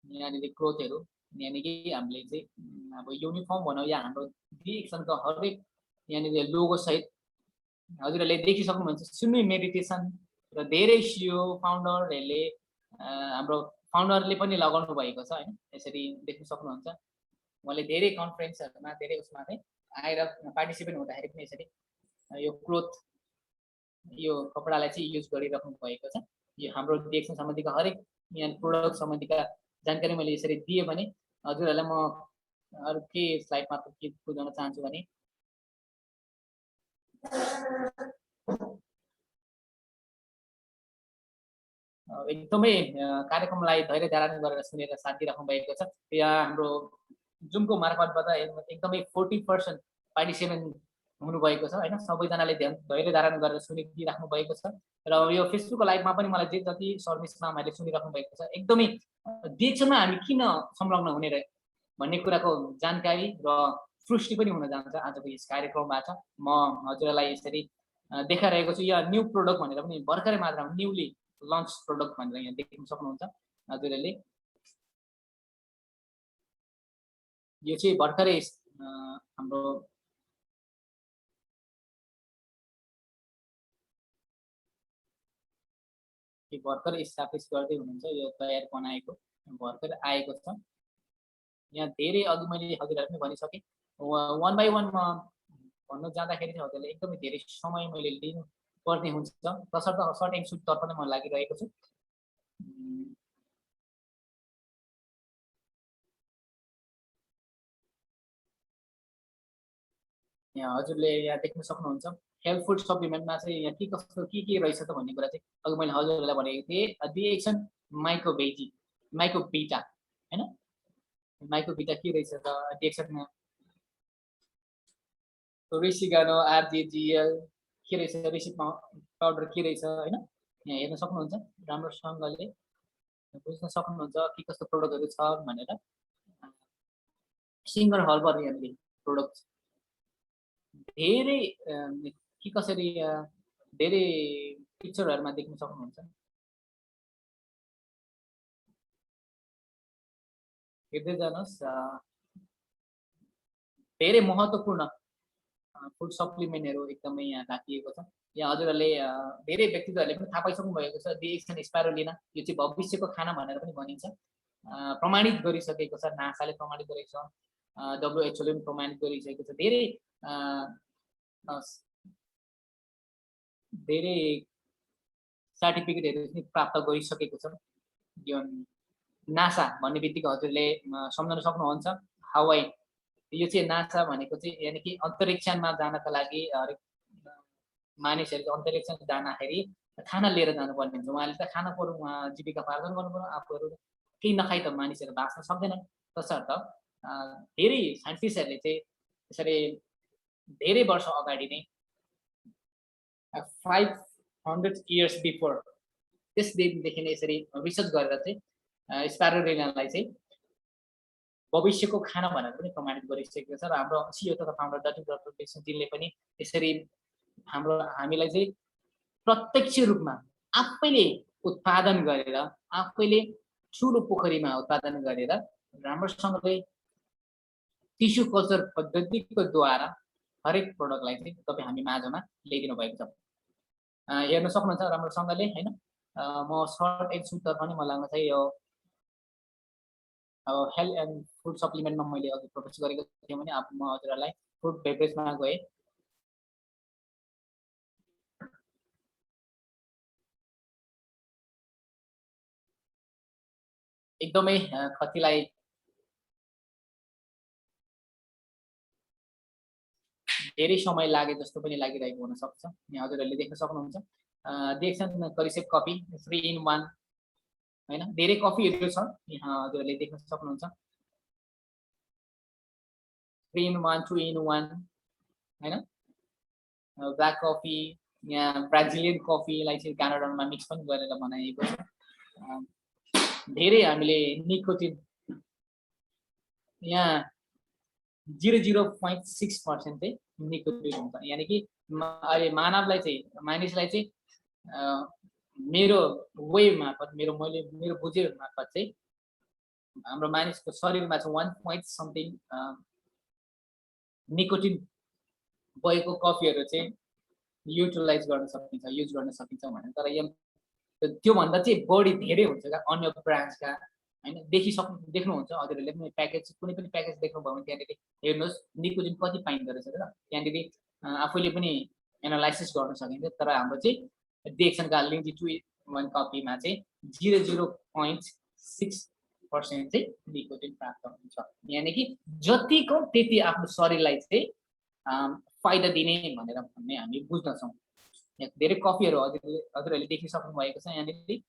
यहाँनिर क्लोथहरू यानि कि हामीले चाहिँ अब युनिफर्म भनौँ या हाम्रो डिएक्सनको हरेक यहाँनिर लोगो सहित हजुरहरूले देखिसक्नुहुन्छ। सुन्नु मेडिटेसन र धेरै सियो फाउन्डरहरूले हाम्रो फाउन्डरले पनि लगाउनु भएको छ होइन। यसरी देख्न सक्नुहुन्छ। उहाँले धेरै कन्फरेन्सहरूमा धेरै उसमा चाहिँ आएर पार्टिसिपेट हुँदाखेरि पनि यसरी यो क्लोथ यो कपडालाई चाहिँ युज गरिराख्नु भएको छ। यो हाम्रो डिएक्सन सम्बन्धीका हरेक यहाँ प्रोडक्ट सम्बन्धीका जानकारी मैले यसरी दिएँ भने हजुरहरूलाई म अरू के स्लाइड मार्फत के बुझाउन चाहन्छु भने एकदमै कार्यक्रमलाई धैर्य धारण गरेर सुनेर साथ दिइराख्नु भएको छ। यहाँ हाम्रो जुमको मार्फतबाट एकदमै 40% पार्टिसिपेन्ट हुनुभएको छ हैन। सबैजनाले धैर्य धारण गरेर सुनिदिराख्नु भएको छ र यो फेसबुकको लाइभमा पनि मलाई जति सर्भिसमा मैले सुनिराख्नु भएको छ एकदमै डिएक्सनमा हामी किन संलग्न हुने रहे भन्ने कुराको जानकारी र सृष्टि पनि हुन जान्छ आजको यस कार्यक्रमबाट। म हजुरलाई यसरी देखाइरहेको छु। यहाँ न्यू प्रोडक्ट भनेर पनि भर्खरै मात्रामा न्यूली लन्च प्रोडक्ट भनेर यहाँ देख्न सक्नुहुन्छ हजुरले। यो चाहिँ भर्खरै हाम्रो भर्खरै स्थापित गर्दै हुनुहुन्छ। यो तयार बनाएको भर्खरै आएको छ। यहाँ धेरै अघि मैले हजुरलाई पनि भनिसकेँ, वन बाई वन भन्नु जाँदाखेरि चाहिँ हजुरले एकदमै धेरै समय मैले लिनु पर्ने हुन्छ, तसर्थ सर्ट एन्ड स्विट तर्फ नै म लागिरहेको छु। यहाँ हजुरले यहाँ देख्न सक्नुहुन्छ हेल्थ फुड सप्लिमेन्टमा चाहिँ यहाँ के कस्तो के रहेछ त भन्ने कुरा चाहिँ अघि मैले हजुरहरूलाई भनेको थिएँ। डिएक्सन माइक्रोबिटा हैन, माइक्रोबिटा के रहेछ त डिएक्सन रेसिगानो आरजेजिएल के रहेछ, रेसिप पाउडर के रहेछ हैन, यहाँ हेर्न सक्नुहुन्छ। राम्रोसँगले बुझ्न सक्नुहुन्छ के कस्तो प्रोडक्टहरू छ भनेर। सिङ्गर हर्बल यहाँले प्रोडक्ट धेरै के कसरी धेरै पिक्चरहरुमा देख्न सक्नुहुन्छ। हेर्दै जानुहोस्। धेरै महत्त्वपूर्ण फुड सप्लिमेन्टहरु एकदमै यहाँ राखिएको छ। यहाँ हजुरहरूले धेरै व्यक्तित्वहरूले पनि थाहा पाइसक्नु भएको छ डिएक्सन स्पाइरुलिना यो चाहिँ भविष्यको खाना भनेर पनि भनिन्छ। प्रमाणित गरिसकेको छ, नासाले प्रमाणित गरेको छ, डब्ल्युएचओले पनि प्रमाणित गरिसकेको छ। धेरै सर्टिफिकेटहरु पनि प्राप्त गरिसकेको छ। यो नासा भन्ने बित्तिकै हजुरले सम्झन सक्नुहुन्छ हवाई, यो चाहिँ नासा भनेको चाहिँ यानि कि अन्तरिक्षमा जानका लागि मानिसहरु अन्तरिक्षमा जाँदाखेरि खाना लिएर जानुपर्ने हुन्छ। उहाँले त खाना पर्यो, उहाँ जीविका पार्जन गर्नुपर्यो, आफूहरु केही नखाइ त मानिसहरु बाँच्न सक्दैनन्। तसर्थ धेरै साइन्टिस्टहरुले चाहिँ यसरी धेरै वर्ष अगाडि नै 500 years बिफोर त्यस दिनदेखि नै यसरी रिसर्च गरेर चाहिँ स्पाइरुलिनालाई चाहिँ भविष्यको खाना भनेर पनि प्रमाणित गरिसकेको छ। र हाम्रो सिइओ तथा फाउन्डर डाक्टर विष्णुजीले पनि यसरी हामीलाई चाहिँ प्रत्यक्ष रूपमा आफैले उत्पादन गरेर, आफैले ठुलो पोखरीमा उत्पादन गरेर राम्रोसँगले टिस्यु कल्चर पद्धतिको द्वारा हरेक प्रोडक्टलाई चाहिँ तपाई हामी माझमा ल्याइदिनु भएको छ। हेर्न सक्नुहुन्छ राम्रोसँगले हैन। म सर्ट एन्ड स्विट तर्फ पनि म लाग्न चाहिँ यो हेल्थ एन्ड फुड सप्लिमेन्टमा मैले अघि प्रवेश गरेको थिएँ भने अब म हजुरहरूलाई फुड बेभरेजमा गए। एकदमै कतिलाई धेरै समय लागे जस्तो पनि लागिरहेको हुन सक्छ। यहाँ हजुरहरूले देख्न सक्नुहुन्छ डिएक्सन करिसेप कफी 3 in 1 हैन, धेरै कफीहरु छ यहाँ हजुरहरूले देख्न सक्नुहुन्छ। 3 in 1 2 in 1 हैन, ब्ल्याक कफी, यहाँ ब्राजिलियन कफीलाई चाहिँ क्यानाडामा मिक्स पनि गरेर बनाइएको छ। धेरै हामीले निकोटिन यहाँ 0.6% चाहिँ निकोटिन हुन्छ। यानी कि अहिले मानवलाई चाहिँ मानिसलाई चाहिँ मेरो वे मार्फत मेरो बुझे मार्फत चाहिँ हाम्रो मानिसको शरीरमा चाहिँ 1 something निकोटिन भएको कफीहरु चाहिँ युटिलाइज गर्न सकिन्छ, युज गर्न सकिन्छ भने। तर यो त्यो भन्दा चाहिँ बढी धेरै हुन्छ का अन्य ब्रान्डका हैन। देख्नुहुन्छ हजुरहरूले पनि प्याकेज कुनै पनि प्याकेज देख्नुभयो भने त्यहाँनेरि हेर्नुहोस् निकोटिन कति पाइँदो रहेछ र त्यहाँनेरि आफैले पनि एनालाइसिस गर्न सकिन्छ। तर हाम्रो चाहिँ डिएक्सनका लिन्जी 2 in 1 कफीमा चाहिँ 0.6% चाहिँ निकोटिन प्राप्त हुन्छ। यानी कि जतिको त्यति आफ्नो शरीरलाई चाहिँ फाइदा दिने भनेर भन्ने हामी बुझ्दछौँ। धेरै कफीहरु हजुरहरूले देखि सक्नु भएको छ। यहाँनेरि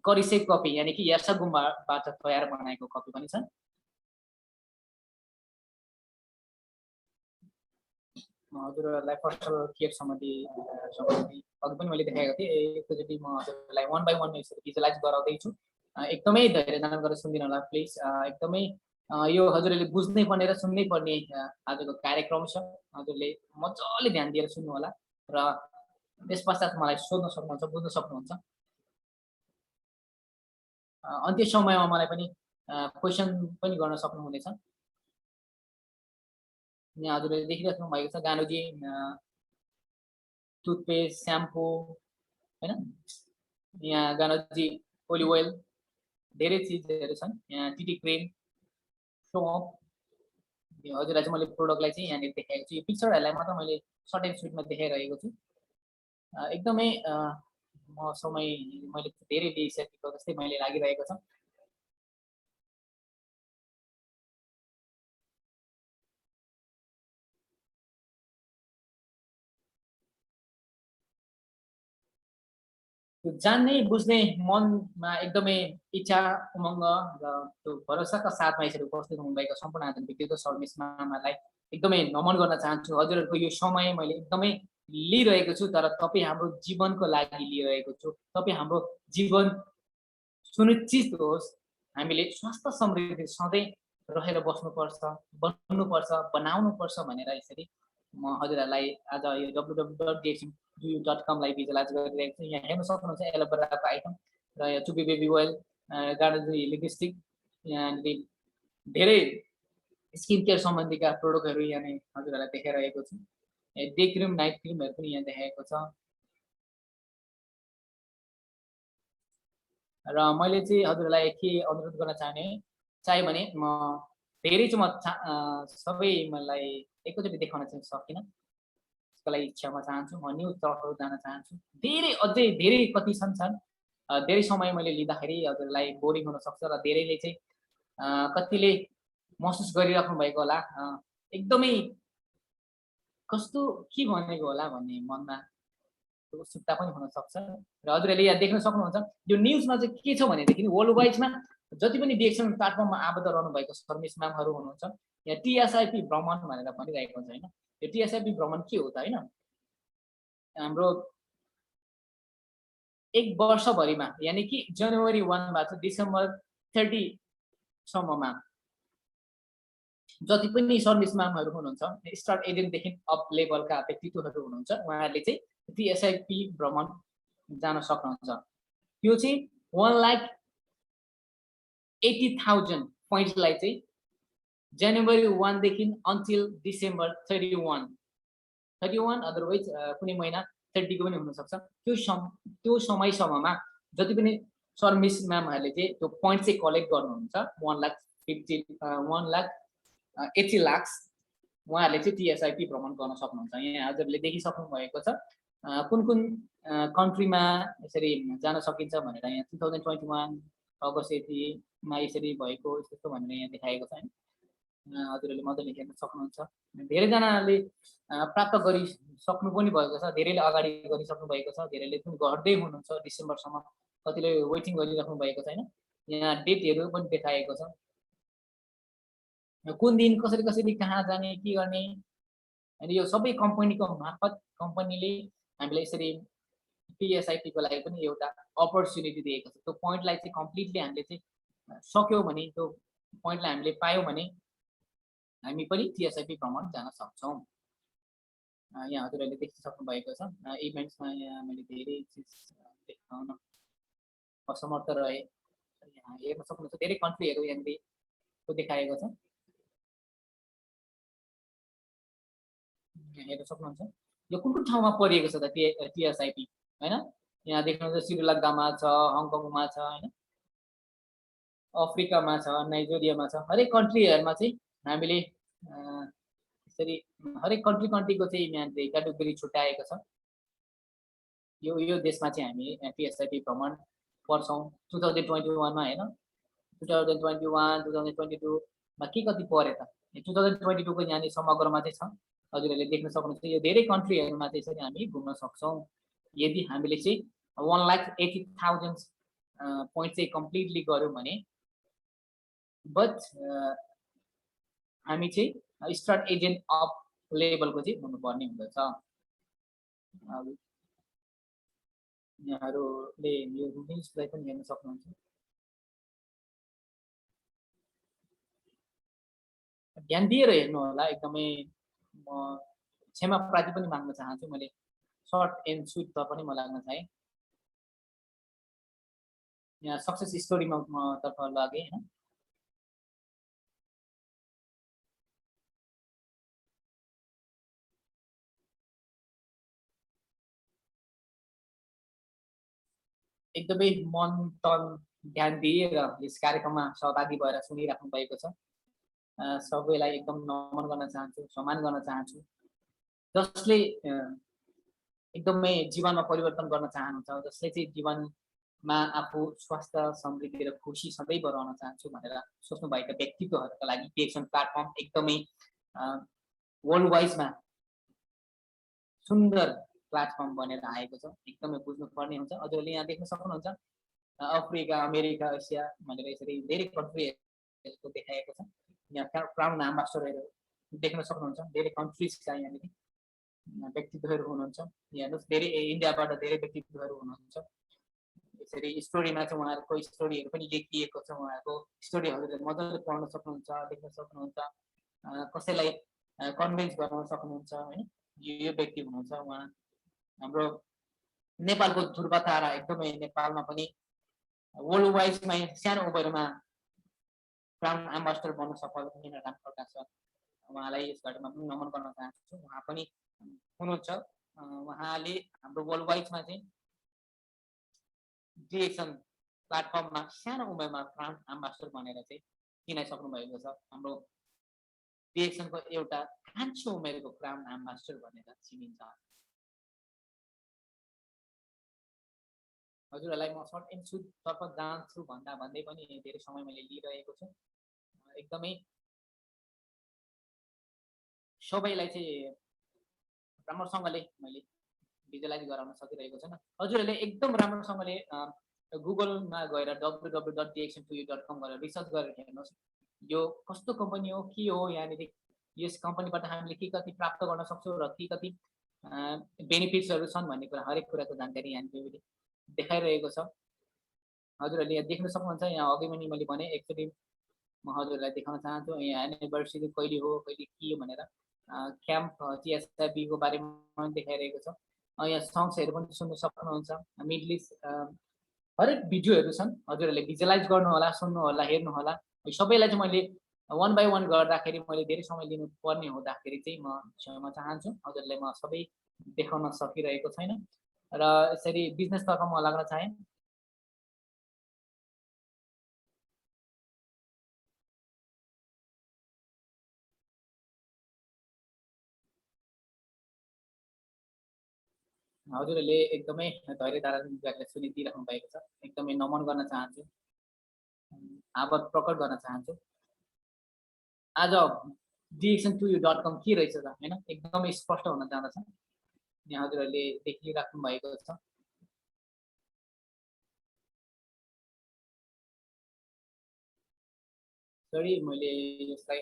करिसेप कफी यानी कि यासागुमबाट तयार बनाएको कफी पनि छ। हजुरहरूलाई पर्सनल केयर सम्बन्धी अघि पनि मैले देखाएको थिएँ। एकैचोटि म हजुरहरूलाई 1 बाई 1 यसरी भिजुअलाइज गराउँदैछु। एकदमै धैर्यधारण गरेर सुनिदिनु होला प्लिज। एकदमै यो हजुरहरूले बुझ्नै पर्ने र सुन्नै पर्ने आजको कार्यक्रम छ। हजुरले मजाले ध्यान दिएर सुन्नु होला र त्यस पश्चात मलाई सोध्न सक्नुहुन्छ, बुझ्न सक्नुहुन्छ। अन्त्य समयमा मलाई पनि क्वेसन पनि गर्न सक्नुहुनेछ। यहाँ हजुरले देखिराख्नु भएको छ गानुजी टुथपेस्ट, स्याम्पू हैन? यहाँ गानुजी ओलिभ ओइल धेरै चिजहरू छन्। यहाँ टिटी क्रिम, सोप। हजुरलाई चाहिँ मैले प्रोडक्टलाई चाहिँ यहाँनिर देखाएको छु। यो पिक्चरहरूलाई मात्र मैले सर्ट एन्ड स्विटमा देखाइरहेको छु। एकदमै म समय मैले धेरै लिइसकेको जस्तै मैले लागिरहेको छ। जान्ने बुझ्ने मनमा एकदमै इच्छा, उमङ्ग र त्यो भरोसाका साथमा यसरी उपस्थित हुनुभएका सम्पूर्ण आदरणीय व्यक्तित्व शर्मिस मामालाई एकदमै नमन गर्न चाहन्छु। हजुरहरूको यो समय मैले एकदमै लिइरहेको छु, तर तपाईँ हाम्रो जीवनको लागि लिइरहेको छु। तपाईँ हाम्रो जीवन सुनिश्चित होस्, हामीले स्वास्थ्य समृद्धि सधैँ रहेर बस्नुपर्छ, बन्नुपर्छ, बनाउनुपर्छ भनेर यसरी म हजुरहरूलाई आज यो www.dxdu.com लाई भिजुअलाइज गरिरहेको छु। यहाँ हेर्न सक्नुहुन्छ एलोभेराको आइटम र यो चुबी बेबी ओइल, गार्डनजी लिपस्टिक, यहाँनिर धेरै स्किन केयर सम्बन्धीका प्रोडक्टहरू यहाँ हजुरहरूलाई देखाइरहेको छु। डे क्रिम, नाइट क्रिमहरू पनि यहाँ देखाएको छ। र मैले चाहिँ हजुरहरूलाई के अनुरोध गर्न चाहे भने म धेरै चाहिँ म सबै मलाई एकैचोटि देखाउन चाहिँ सकिनँ। त्यसको लागि क्षमा चाहन्छु। म न्यू तर्फहरू जान चाहन्छु। धेरै अझै धेरै कति छन्। धेरै समय मैले लिँदाखेरि हजुरलाई बोरिङ हुनसक्छ र धेरैले चाहिँ कतिले महसुस गरिराख्नु भएको होला एकदमै कस्तो के भनेको होला भन्ने मनमा उत्सुकता पनि हुनसक्छ। र हजुरहरूले यहाँ देख्न सक्नुहुन्छ यो न्युजमा चाहिँ के छ भनेदेखि वर्ल्ड वाइडमा जति पनि डिएक्सन प्लेटफर्ममा आबद्ध रहनु भएको सर्भिस म्यामहरू हुनुहुन्छ, यहाँ टिएसआइपी भ्रमण भनेर भनिरहेको हुन्छ होइन। यो टिएसआइपी भ्रमण के हो त होइन, हाम्रो एक वर्षभरिमा यानि कि जनवरी 1 बाट डिसेम्बर 30 सम्ममा जति पनि सर्भिस म्यामहरू हुनुहुन्छ, स्टार एजेन्टदेखि अप लेभलका व्यक्तित्वहरू हुनुहुन्छ, उहाँहरूले चाहिँ टिएसआइपी भ्रमण जान सक्नुहुन्छ। त्यो चाहिँ 1,80,000 पोइन्ट्सलाई चाहिँ जनवरी 1 देखि अन्टिल डिसेम्बर 31 अदरवाइज कुनै महिना 30 को पनि हुनसक्छ। त्यो समयसम्ममा जति पनि सर्भिस म्यामहरूले चाहिँ त्यो पोइन्ट चाहिँ कलेक्ट गर्नुहुन्छ 1,80 लाख उहाँहरूले चाहिँ टिएसआइपी भ्रमण गर्न सक्नुहुन्छ। यहाँ हजुरले देखिसक्नु भएको छ कुन कुन कन्ट्रीमा यसरी जान सकिन्छ भनेर। यहाँ 2021 अगस्त 80मा यसरी भएको यस्तो भनेर यहाँ देखाएको छ होइन। हजुरहरूले मजाले हेर्न सक्नुहुन्छ। धेरैजनाले प्राप्त गरिसक्नु पनि भएको छ, धेरैले अगाडि गरिसक्नु भएको छ, धेरैले पनि गर्दै हुनुहुन्छ डिसेम्बरसम्म, कतिले वेटिङ गरिराख्नु भएको छ होइन। यहाँ डेटहरू पनि देखाएको छ, कुन दिन कसरी कहाँ जाने के गर्ने। अनि यो सबै कम्पनीको मार्फत कम्पनीले हामीलाई यसरी टिएसआइपीको लागि पनि एउटा अपर्च्युनिटी दिएको छ। त्यो पोइन्टलाई चाहिँ कम्प्लिटली हामीले चाहिँ सक्यौँ भने, त्यो पोइन्टलाई हामीले पायौँ भने हामी पनि टिएसआइपी भ्रमण जान सक्छौँ। यहाँ हजुरहरूले देखिसक्नु भएको छ इभेन्ट्समा यहाँ मैले धेरै चिज देखाउन असमर्थ रहे। यहाँ हेर्न सक्नुहुन्छ धेरै कन्ट्रीहरू यहाँनिर देखाएको छ। हेर्न सक्नुहुन्छ यो कुन ठाउँमा परिएको छ त टिएसआइपी होइन। यहाँ देख्नुहुन्छ श्रीलङ्कामा छ, हङकङमा छ होइन, अफ्रिकामा छ, नाइजेरियामा छ। हरेक कन्ट्रीहरूमा चाहिँ हामीले यसरी हरेक कन्ट्रीको चाहिँ यहाँ क्याटेगोरी छुट्याएको छ। यो देशमा चाहिँ हामी टिएसआइपी भ्रमण पर्छौँ 2021 मा होइन। 2021 2022 मा के कति परे त 2022 को यहाँनिर समग्रमा चाहिँ छ। हजुरहरूले देख्न सक्नुहुन्छ यो धेरै कन्ट्रीहरूमा चाहिँ यसरी हामी घुम्न सक्छौँ यदि हामीले चाहिँ 1,80,000 पोइन्ट चाहिँ कम्प्लिटली गऱ्यौँ भने। बट हामी चाहिँ स्टार एजेन्ट अफ लेभलको चाहिँ हुनुपर्ने हुँदछ। अब यहाँहरूले यो न्युजलाई पनि हेर्न सक्नुहुन्छ। ध्यान दिएर हेर्नु होला, एकदमै म क्षमा प्रार्थी पनि माग्न चाहन्छु। मैले सर्ट एन्ड स्विट त पनि म लाग्न चाहेँ। यहाँ सक्सेस स्टोरीमा म तर्फ लागेँ होइन। एकदमै मन तन ध्यान दिएर यस कार्यक्रममा सहभागी भएर सुनिराख्नु भएको छ। सबैलाई एकदम नमन गर्न चाहन्छु, सम्मान गर्न चाहन्छु। जसले एकदमै जीवनमा परिवर्तन गर्न चाहनुहुन्छ, जसले चाहिँ जीवनमा आफू स्वास्थ्य समृद्धि र खुसी सदैव रहन चाहन्छु भनेर सोच्नुभएका व्यक्तित्वहरूका लागि डिएक्सन प्लेटफर्म एकदमै वर्ल्ड वाइजमा सुन्दर प्लेटफर्म बनेर आएको छ। एकदमै बुझ्नुपर्ने हुन्छ। हजुरले यहाँ देख्न सक्नुहुन्छ अफ्रिका, अमेरिका, एसिया भनेर यसरी धेरै कन्ट्रीहरूको देखाएको छ। यहाँ क्राउन एम्बेसडरहरू देख्न सक्नुहुन्छ, धेरै कन्ट्रिजका यहाँनिर व्यक्तित्वहरू हुनुहुन्छ। हेर्नुहोस्, धेरै इन्डियाबाट धेरै व्यक्तित्वहरू हुनुहुन्छ। यसरी स्टोरीमा चाहिँ उहाँहरूको स्टोरीहरू पनि लेखिएको छ। उहाँहरूको स्टोरीहरूले मजाले पढ्न सक्नुहुन्छ, देख्न सक्नुहुन्छ। कसैलाई कन्भिन्स गर्न सक्नुहुन्छ होइन। यो व्यक्ति हुनुहुन्छ उहाँ हाम्रो नेपालको ध्रुव तारा, एकदमै नेपालमा पनि वर्ल्ड वाइजमा सानो उमेरमा क्राउन एम्बेसडर बन्न सफल हुने राम प्रकाश छ। उहाँलाई यस घटनामा पनि नमन गर्न चाहन्छु। उहाँ पनि हुनुहुन्छ। उहाँले हाम्रो वर्ल्ड वाइजमा चाहिँ डिएक्सन प्लेटफर्ममा सानो उमेरमा क्राउन एम्बेसडर बनेर चाहिँ चिनाइसक्नु भएको छ। हाम्रो डिएक्सनको एउटा कान्छो उमेरको क्राउन एम्बेसडर भनेर चिनिन्छ। हजुरहरूलाई म सर्ट एन्ड स्विट तर्फ जान्छु भन्दै पनि धेरै समय मैले लिइरहेको छु। एकदमै सबैलाई चाहिँ राम्रोसँगले मैले भिजुअलाइज गराउन सकिरहेको छैन। हजुरहरूले एकदम राम्रोसँगले गुगलमा गएर www.dxn2u.com गरेर रिसर्च गरेर हेर्नुहोस् यो कस्तो कम्पनी हो, के हो, यहाँनिर यस कम्पनीबाट हामीले के कति प्राप्त गर्न सक्छौँ र के कति बेनिफिट्सहरू छन् भन्ने कुरा, हरेक कुराको जानकारी यहाँनिर देखाइरहेको छ। हजुरहरूले यहाँ देख्न सक्नुहुन्छ। यहाँ अघि पनि मैले भने एकचोटि म हजुरहरूलाई देखाउन चाहन्छु यहाँ एनिभर्सरी कहिले हो, कहिले के हो भनेर क्याम्प टिएसआइबीको बारेमा पनि देखाइरहेको छ। यहाँ सङ्ग्सहरू पनि सुन्न सक्नुहुन्छ। मिडल इस्ट हरेक भिडियोहरू छन्। हजुरहरूले भिजुअलाइज गर्नु होला, सुन्नु होला, हेर्नु होला। सबैलाई चाहिँ मैले वन बाई वन गर्दाखेरि मैले धेरै समय लिनुपर्ने हुँदाखेरि चाहिँ म क्षमा चाहन्छु। हजुरलाई म सबै देखाउन सकिरहेको छैन र यसरी बिजनेसतर्फ म लाग्न चाहेँ। हजुरहरूले एकदमै धैर्य धारण सुनिदिइराख्नु भएको छ। एकदमै नमन गर्न चाहन्छु, आभार प्रकट गर्न चाहन्छु। आज dxn2u.com के रहेछ त होइन, एकदमै स्पष्ट हुन जाँदछ। यहाँ हजुरहरूले देखिराख्नु भएको छ। सरी मैले यसलाई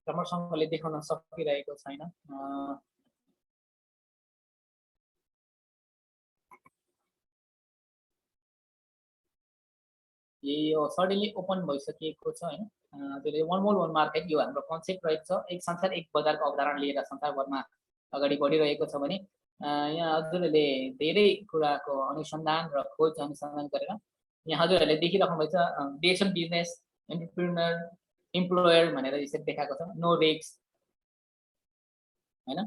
राम्रोसँगले देखाउन सकिरहेको छैन। यो सडनली ओपन भइसकेको छ होइन। त्यसले वन मोर वन मार्केट यो हाम्रो कन्सेप्ट रहेको छ। एक संसार एक बजारको अवधारणा लिएर संसारभरमा अगाडि बढिरहेको छ भने यहाँ हजुरहरूले धेरै कुराको अनुसन्धान र खोज अनुसन्धान गरेर यहाँ हजुरहरूले देखिराख्नु भएको छ डिएक्सन बिजनेस एन्टरप्रेन्योर इम्प्लोयर भनेर यसरी देखाएको छ। नो रिस्क होइन।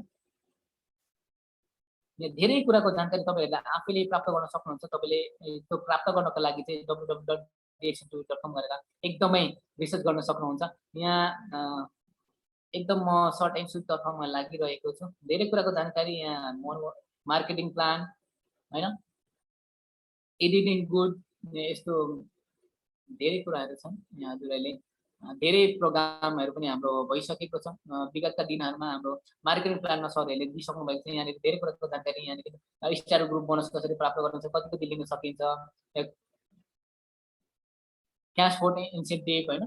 यहाँ धेरै कुराको जानकारी तपाईँहरूले आफैले प्राप्त गर्न सक्नुहुन्छ। तपाईँले त्यो प्राप्त गर्नको लागि चाहिँ www.dxn2u.com गरेर एकदमै रिसर्च गर्न सक्नुहुन्छ। यहाँ एकदम म सर्ट एन्ड स्विट तर्फमा लागिरहेको छु। धेरै कुराको जानकारी यहाँ मार्केटिङ प्लान होइन, एडिटिङ गुड, यस्तो धेरै कुराहरू छन्। यहाँ हजुरहरूले धेरै प्रोग्रामहरू पनि हाम्रो भइसकेको छ। विगतका दिनहरूमा हाम्रो मार्केटिङ प्लानमा सरहरूले दिइसक्नु भएको छ। यहाँनिर धेरै कुराको जानकारी, यहाँनिर स्टार ग्रुप बोनस कसरी प्राप्त गर्नुहुन्छ, कति कति लिन सकिन्छ, क्यास भोट इन्सेन्टिभ होइन,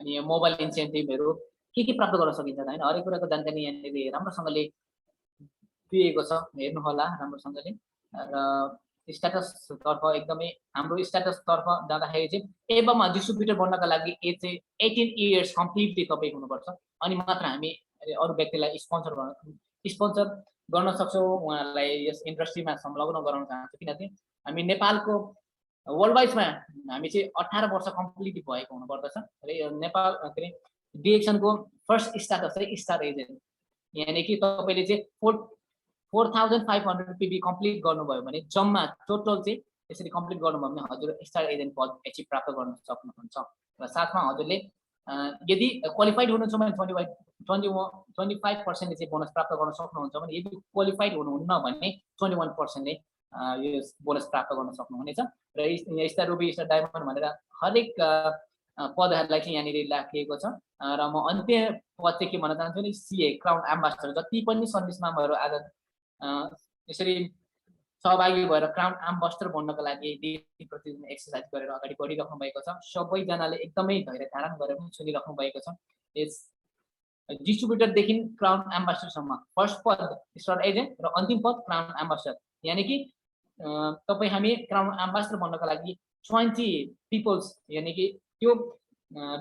अनि मोबाइल इन्सेन्टिभहरू, के प्राप्त गर्न सकिन्छ त हैन हरेक कुराको जानकारी यहाँनिर राम्रोसँगले दिएको छ हेर्नु होला राम्रोसँगले र स्ट्याटस तर्फ एकदमै हाम्रो स्ट्याटस तर्फ जाँदाखेरि चाहिँ एबम डिस्ट्रिब्युटर बन्नका लागि एज चाहिँ 18 इयर्स कम्प्लिटली तपाईँ हुनुपर्छ अनि मात्र हामी अरू व्यक्तिलाई स्पोन्सर गर्न सक्छौँ उहाँहरूलाई यस इन्डस्ट्रीमा संलग्न गराउन चाहन्छौँ किनकि हामी नेपालको वर्ल्ड वाइडमा हामी चाहिँ 18 वर्ष कम्प्लिट भएको हुनुपर्दछ र यो नेपाल के अरे डिएक्सनको फर्स्ट स्ट्याटस चाहिँ स्टार एजेन्ट यानि कि तपाईँले चाहिँ 4500 पिबी कम्प्लिट गर्नुभयो भने जम्मा टोटल चाहिँ यसरी कम्प्लिट गर्नुभयो भने हजुर स्टार एजेन्ट पद एचिभ प्राप्त गर्न सक्नुहुन्छ र साथमा हजुरले यदि क्वालिफाइड हुनुहुन्छ भने 25% चाहिँ बोनस प्राप्त गर्न सक्नुहुन्छ भने यदि क्वालिफाइड हुनुहुन्न भने 21%ले यो बोनस प्राप्त गर्न सक्नुहुनेछ र स्टार रुबी स्टार डायमन्ड भनेर हरेक पदहरूलाई चाहिँ यहाँनिर राखिएको छ र म अन्त्य पद चाहिँ के भन्न चाहन्छु नि सिए क्राउन एम्बेसडर जति पनि सर्भिसम्यानहरू आज यसरी सहभागी भएर क्राउन एम्बेसडर बन्नको लागि डेली प्रतिदिन एक्सर्साइज गरेर अगाडि बढिराख्नु भएको छ सबैजनाले एकदमै धैर्य धारण गरेर पनि सुनिराख्नु भएको छ यस डिस्ट्रिब्युटरदेखि क्राउन एम्बेसडरसम्म फर्स्ट पद स्टार एजेन्ट र अन्तिम पद क्राउन एम्बेसडर यानि कि तपाईँ हामी क्राउन एम्बेसडर बन्नको लागि 20 पिपल्स यानि कि त्यो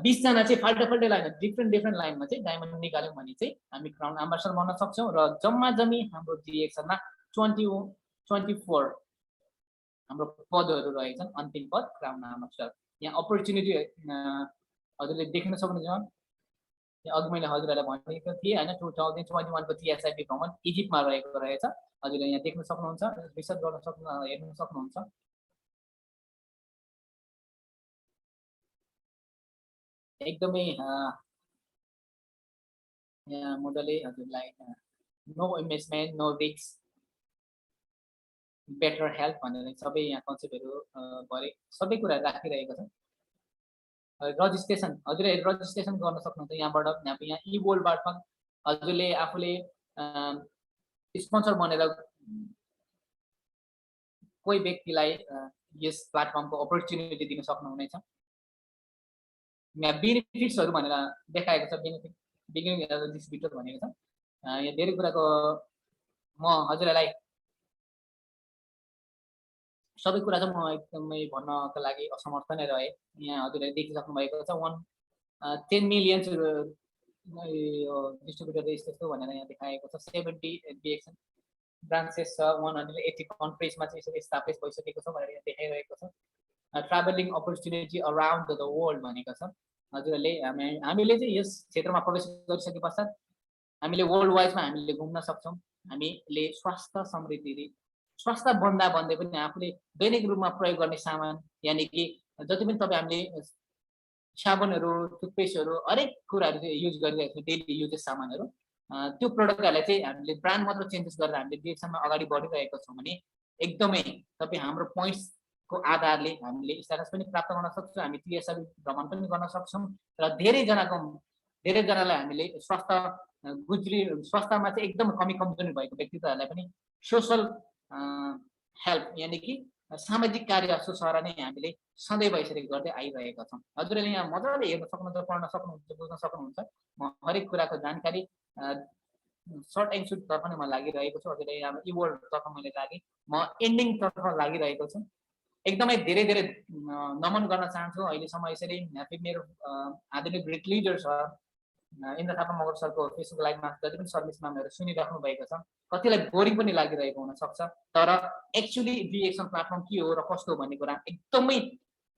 20 जना चाहिँ फाल्टै लाइन डिफ्रेन्ट लाइनमा चाहिँ डायमन्ड निकाल्यौँ भने चाहिँ हामी क्राउन एम्बेसडर बन्न सक्छौँ र जम्मा जम्मी हाम्रो डिएक्सनमा 24 हाम्रो पदहरू रहेछन् अन्तिम पद क्राउन एम्बेसडर यहाँ अपर्च्युनिटी हजुरले देख्न सक्नुहुन्छ अघि मैले हजुरहरूलाई भनेको थिएँ होइन 2021 को टिएसआइपी भ्रमण इजिप्टमा रहेको रहेछ हजुरले यहाँ देख्न सक्नुहुन्छ रिसर्च गर्न हेर्न सक्नुहुन्छ एकदमै यहाँ मजाले हजुरलाई no investment no risk better health भनेर सबै यहाँ कन्सेप्टहरू भरे सबै कुरा राखिरहेको छ रजिस्ट्रेसन हजुरले रजिस्ट्रेसन गर्न सक्नुहुन्छ यहाँबाट यहाँ ई वर्ल्डबाट हजुरले आफूले स्पोन्सर बनेर कोही व्यक्तिलाई यस प्लेटफर्मको अपर्च्युनिटी दिन सक्नुहुनेछ यहाँ बेनिफिट्सहरू भनेर देखाएको छ बेनिफिट बिगिनिङ डिस्ट्रिब्युटर भनेको छ यहाँ धेरै कुराको म हजुरलाई सबै कुरा चाहिँ म एकदमै भन्नको लागि असमर्थ नै रहे यहाँ हजुरले देखिसक्नु भएको छ 10 मिलियन डिस्ट्रिब्युटर यस्तो भनेर यहाँ देखाएको छ 70 डिएक्सन ब्रान्चेस छ 180 कन्ट्रिजमा चाहिँ यसरी इस्टाब्लिस भइसकेको छ भनेर यहाँ देखाइरहेको छ travelling opportunity around the world भनेको छ हजुरहरूले हामीले चाहिँ यस क्षेत्रमा प्रवेश गरिसके पश्चात हामीले वर्ल्ड वाइडमा हामीले घुम्न सक्छौँ हामीले स्वास्थ्य समृद्धि स्वास्थ्य भन्दा भन्दै पनि आफूले दैनिक रूपमा प्रयोग गर्ने सामान यानि कि जति पनि तपाईँ हामीले साबुनहरू टुथपेस्टहरू हरेक कुराहरू चाहिँ युज गरिरहेको छौँ डेली युजेस सामानहरू त्यो प्रडक्टहरूलाई चाहिँ हामीले ब्रान्ड मात्र चेन्जेस गरेर हामीले डिरेक्सनमा अगाडि बढिरहेको छौँ भने एकदमै तपाईँ हाम्रो पोइन्ट्सको आधारले हामीले स्ट्याटस पनि प्राप्त गर्न सक्छौँ हामी टिएसआरबी भ्रमण पनि गर्न सक्छौँ र धेरैजनालाई हामीले स्वास्थ्यमा चाहिँ एकदम कमजोरी भएको व्यक्तित्वहरूलाई पनि सोसल हेल्प यानि कि सामाजिक कार्य सुसहरा नै हामीले सदैव यसरी गर्दै आइरहेका छौँ हजुरले यहाँ मजाले हेर्न सक्नुहुन्छ पढ्न सक्नुहुन्छ बुझ्न सक्नुहुन्छ म हरेक कुराको जानकारी सर्ट एन्ड स्विट तर्फ नै म लागिरहेको छु हजुरले यहाँ इवर्ल्ड तर्फ मैले लागेँ म एन्डिङ तर्फ लागिरहेको छु एकदमै धेरै नमन गर्न चाहन्छु अहिलेसम्म यसरी मेरो आधुनिक ग्रेट लिडर छ इन्द्र थापा मगर सरको फेसबुक लाइभमा जति पनि सर्भिसम्यानहरू सुनिराख्नु भएको छ कतिलाई बोरिङ पनि लागिरहेको हुनसक्छ तर एक्चुअली डिएक्सन प्लेटफर्म के हो र कस्तो भन्ने कुरा एकदमै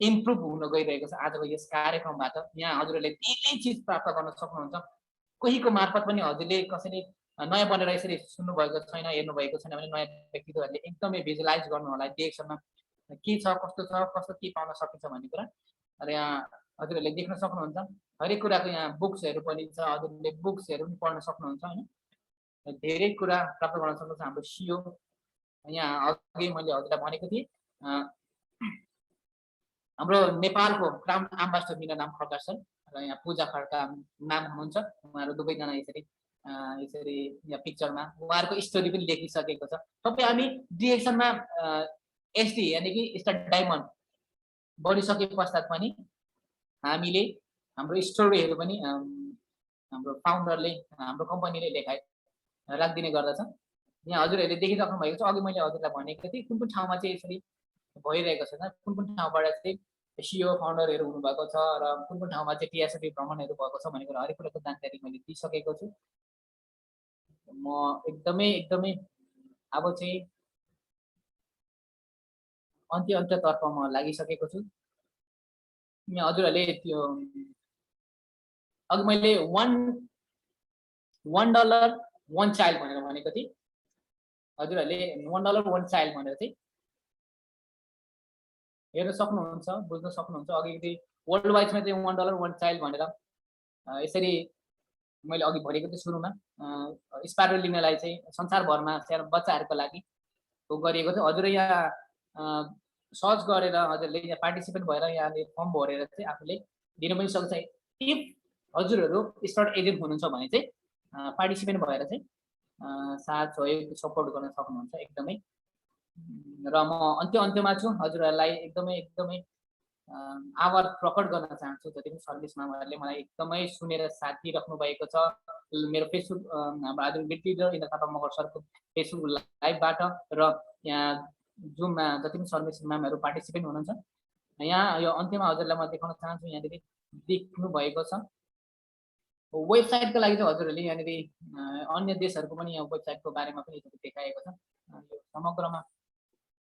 इम्प्रुभ हुन गइरहेको छ आजको यस कार्यक्रमबाट यहाँ हजुरहरूले धेरै चिज प्राप्त गर्न सक्नुहुन्छ कोहीको मार्फत पनि हजुरले कसैले नयाँ बनेर यसरी सुन्नुभएको छैन हेर्नुभएको छैन भने नयाँ व्यक्तित्वहरूले एकदमै भिजुलाइज गर्नु होला डिएक्सनमा के छ कस्तो के पाउन सकिन्छ भन्ने कुरा र यहाँ हजुरहरूले देख्न सक्नुहुन्छ हरेक कुराको यहाँ बुक्सहरू पनि छ हजुरले बुक्सहरू पनि पढ्न सक्नुहुन्छ होइन धेरै कुरा प्राप्त गर्न सक्नुहुन्छ हाम्रो सिओ यहाँ अघि मैले हजुरलाई भनेको थिएँ हाम्रो नेपालको क्राउन एम्बेसडर मिना नाम खड्का सर र यहाँ पूजा खड्का नाम हुनुहुन्छ उहाँहरू दुवैजना यसरी यहाँ पिक्चरमा उहाँहरूको स्टोरी पनि लेखिसकेको छ तपाईँ हामी डिएक्सनमा एसडी यानि कि स्टार डायमन्ड बढिसके पश्चात पनि हामीले हाम्रो स्टोरीहरू पनि हाम्रो फाउन्डरले हाम्रो कम्पनीले लेखाइ राखिदिने गर्दछ। यहाँ हजुरहरूले देखिराख्नु भएको छ, अघि मैले हजुरलाई भनेको थिएँ कुन कुन ठाउँमा चाहिँ यसरी भइरहेको छ, कुन कुन ठाउँबाट चाहिँ सिइओ फाउन्डरहरू हुनुभएको छ र कुन कुन ठाउँमा चाहिँ टिएसएफी भ्रमणहरू भएको छ भन्ने कुरा हरेक कुराको जानकारी मैले दिइसकेको छु। म एकदमै एकदमै अब चाहिँ अन्त्यतर्फ म लागिसकेको छु। यहाँ हजुरहरूले त्यो अघि मैले $1 1 चाइल्ड भनेर भनेको थिएँ। हजुरहरूले $1 1 चाइल्ड भनेर चाहिँ हेर्न सक्नुहुन्छ, बुझ्न सक्नुहुन्छ। अघि वर्ल्ड वाइडमा चाहिँ $1 1 चाइल्ड भनेर यसरी मैले अघि भनेको थिएँ सुरुमा स्पारुलिनालाई चाहिँ संसारभरमा सानो बच्चाहरूको लागि गरिएको थियो। हजुर यहाँ सर्च गरेर हजुरले यहाँ पार्टिसिपेट भएर यहाँले फर्म भरेर चाहिँ आफूले दिन पनि सक्छ। इफ हजुरहरू स्टार्ट एजेन्ट हुनुहुन्छ भने चाहिँ पार्टिसिपेट भएर चाहिँ साथ सहयोग सपोर्ट गर्न सक्नुहुन्छ एकदमै। र म अन्त्यमा छु, हजुरहरूलाई एकदमै एकदमै आभार प्रकट गर्न चाहन्छु। जति पनि सर्भिस मामहरूले मलाई एकदमै सुनेर साथ दिइराख्नु भएको छ। मेरो फेसबुक आदरणीय ब्रिगेड लिडर इन्द्र थापा मगर सरको फेसबुक लाइभबाट र यहाँ जुममा जति पनि सर्भिस म्यामहरू पार्टिसिपेन्ट हुनुहुन्छ। यहाँ यो अन्त्यमा हजुरलाई म देखाउन चाहन्छु, यहाँनिर देख्नु भएको छ वेबसाइटको लागि चाहिँ हजुरहरूले यहाँनिर अन्य देशहरूको पनि यहाँ वेबसाइटको बारेमा पनि देखाएको छ। यो समग्रमा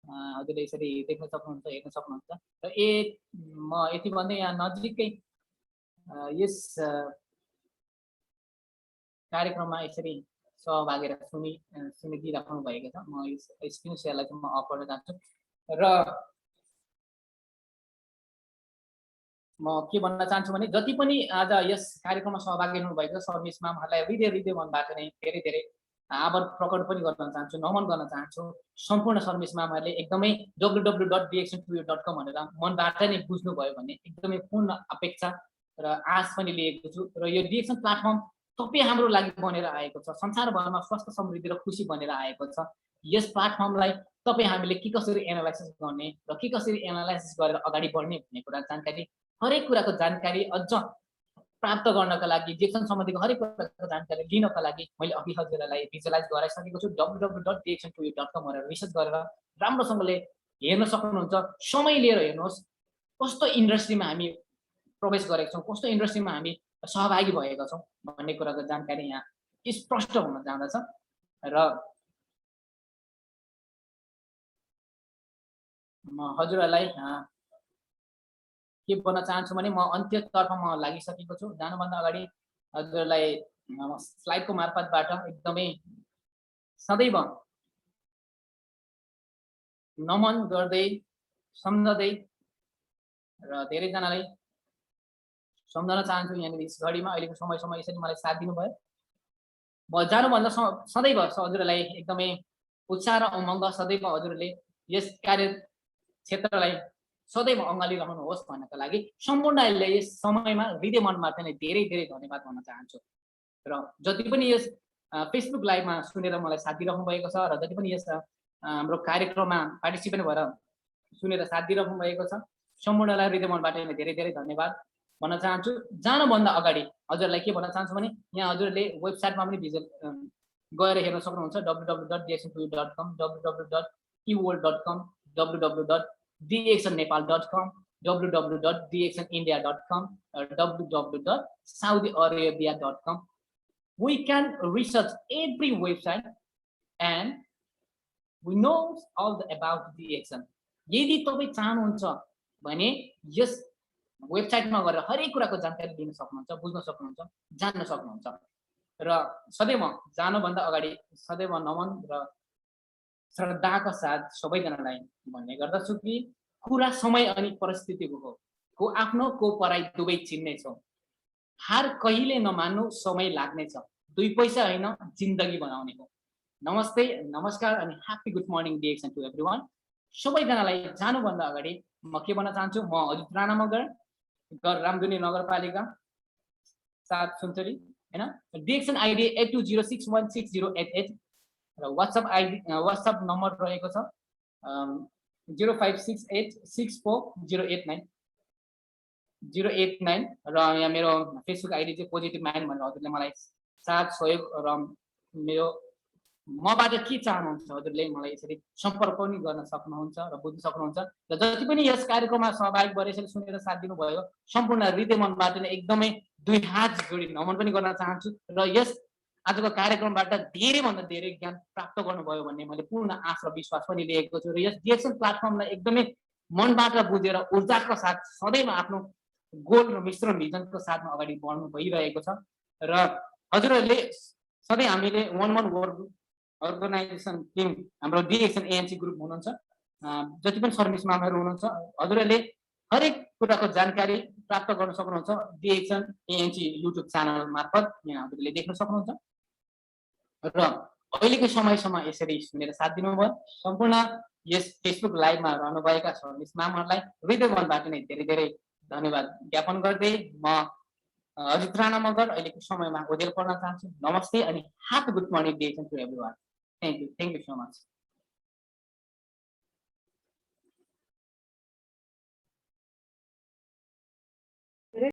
हजुरले यसरी देख्न सक्नुहुन्छ, हेर्न सक्नुहुन्छ। र म यति भन्दै यहाँ नजिकै यस कार्यक्रममा यसरी सहभागी सुनिदिइराख्नु भएको छ। म यस स्क्रिन सेयरलाई चाहिँ म अफ गर्न चाहन्छु। र म के भन्न चाहन्छु भने जति पनि आज यस कार्यक्रममा सहभागी हुनुभएको छ सर्भिस मामहरूलाई हृदय मनबाट नै धेरै धेरै आभार प्रकट पनि गर्न चाहन्छु, नमन गर्न चाहन्छु। सम्पूर्ण सर्भिस मामहरूले एकदमै www.dxn2u.com भनेर मनबाट नै बुझ्नुभयो भने एकदमै पूर्ण अपेक्षा र आश पनि लिएको छु। र यो डिएक्सन प्लेटफर्म तपाईँ हाम्रो लागि बनेर आएको छ, संसारभरमा स्वास्थ्य समृद्धि र खुसी बनेर आएको छ। यस प्लेटफर्मलाई तपाईँ हामीले के कसरी एनालाइसिस गर्ने र के कसरी एनालाइसिस गरेर अगाडि बढ्ने भन्ने कुरा जानकारी, हरेक कुराको जानकारी अझ प्राप्त गर्नका लागि डिएक्सन सम्बन्धीको हरेक कुराको जानकारी लिनका लागि मैले अघि हजुरहरूलाई भिजुअलाइज गराइसकेको छु। www.dxn2u.com भनेर रिसर्च गरेर राम्रोसँगले हेर्न सक्नुहुन्छ। समय लिएर हेर्नुहोस् कस्तो इन्डस्ट्रीमा हामी प्रवेश गरेका छौँ, कस्तो इन्डस्ट्रीमा हामी सहभागी भएका छौँ भन्ने कुराको जानकारी यहाँ स्पष्ट हुन जाँदछ। र म हजुरहरूलाई के भन्न चाहन्छु भने म अन्त्यतर्फ म लागिसकेको छु। जानुभन्दा अगाडि हजुरलाई स्लाइडको मार्फतबाट एकदमै सदैव नमन गर्दै सम्झँदै र धेरैजनालाई सम्झन चाहन्छु। यहाँनिर यस घडीमा अहिलेको समयसम्म यसरी मलाई साथ दिनुभयो। म जानुभन्दा सदैव हजुरलाई एकदमै उत्साह र उमङ्ग सदैव हजुरले यस कार्य क्षेत्रलाई सदैव अँगालिरहनुहोस् भन्नका लागि सम्पूर्णले यस समयमा हृदय मनबाट नै धेरै धेरै धन्यवाद भन्न चाहन्छु। र जति पनि यस फेसबुक लाइभमा सुनेर मलाई साथ दिइराख्नु भएको छ र जति पनि यस हाम्रो कार्यक्रममा पार्टिसिपेन्ट भएर सुनेर साथ दिइराख्नु भएको छ सम्पूर्णलाई हृदय मनबाट नै धेरै धेरै धन्यवाद भन्न चाहन्छु। जानुभन्दा अगाडि हजुरलाई के भन्न चाहन्छु भने यहाँ हजुरले वेबसाइटमा पनि भिजिट गएर हेर्न सक्नुहुन्छ। www.dxn2u.com, www.eworld.com, www.dxnnepal.com, www.dxnindia.com, www.saudiarabia.com. We can research every website and we know all about DXN. यदि तपाईँ चाहनुहुन्छ भने यस वेबसाइटमा गएर हरेक कुराको जानकारी लिन सक्नुहुन्छ, बुझ्न सक्नुहुन्छ, जान्न सक्नुहुन्छ। र सधैँ म जानुभन्दा अगाडि सदैव नमन र श्रद्धाका साथ सबैजनालाई भन्ने गर्दछु कि कुरा समय अनि परिस्थितिको हो। को आफ्नो को पराई दुवै चिन्ने छौ। हार कहिले नमान्नु, समय लाग्नेछ। 2 पैसा होइन जिन्दगी बनाउने हो। नमस्ते, नमस्कार अनि happy good morning DXN to everyone. सबैजनालाई जानुभन्दा अगाडि म के भन्न चाहन्छु, म अजित राणा मगर, रामधुनी नगरपालिका 7 सुनचरी हैन। डिएक्सन आइडी 8206160888 र व्हाट्सएप नम्बर रहेको छ 0568640889। 089 र यहाँ मेरो फेसबुक आइडी चाहिँ पोजिटिभ माइन्ड भनेर हजुरले मलाई साथ सहयोग र मेरो मबाट के चाहनुहुन्छ हजुरले मलाई यसरी सम्पर्क पनि गर्न सक्नुहुन्छ र बुझ्न सक्नुहुन्छ र जति पनि यस कार्यक्रममा सहभागी भएर यसरी सुनेर साथ दिनुभयो सम्पूर्ण हृदय मनबाट नै एकदमै दुई हात जोडी नमन पनि गर्न चाहन्छु र यस आजको कार्यक्रमबाट धेरैभन्दा धेरै ज्ञान प्राप्त गर्नुभयो भन्ने मैले पूर्ण आश र विश्वास पनि लिएको छु र यस डिएक्सन प्लेटफर्मलाई एकदमै मनबाट बुझेर ऊर्जाको साथ सदैव आफ्नो गोल र मिश्र भिजनको साथमा अगाडि बढ्नु भइरहेको छ र हजुरहरूले सधैँ हामीले वान वर्क अर्गनाइजेसन टिम हाम्रो डिएक्सन एएनसी ग्रुप हुनुहुन्छ जति पनि सर्भिस मामहरू हुनुहुन्छ हजुरहरूले हरेक कुराको जानकारी प्राप्त गर्न सक्नुहुन्छ डिएक्सन एएनसी युट्युब च्यानल मार्फत यहाँ हजुरले देख्न सक्नुहुन्छ र अहिलेको समयसम्म यसरी सुनेर साथ दिनुभयो सम्पूर्ण यस फेसबुक लाइभमा रहनुभएका सर्भिस मामहरूलाई हृदय मनबाट नै धेरै धेरै धन्यवाद ज्ञापन गर्दै म अजित राणा मगर अहिलेको समयमा ओजेल पर्न चाहन्छु नमस्ते अनि happy good morning day to everyone thank you so much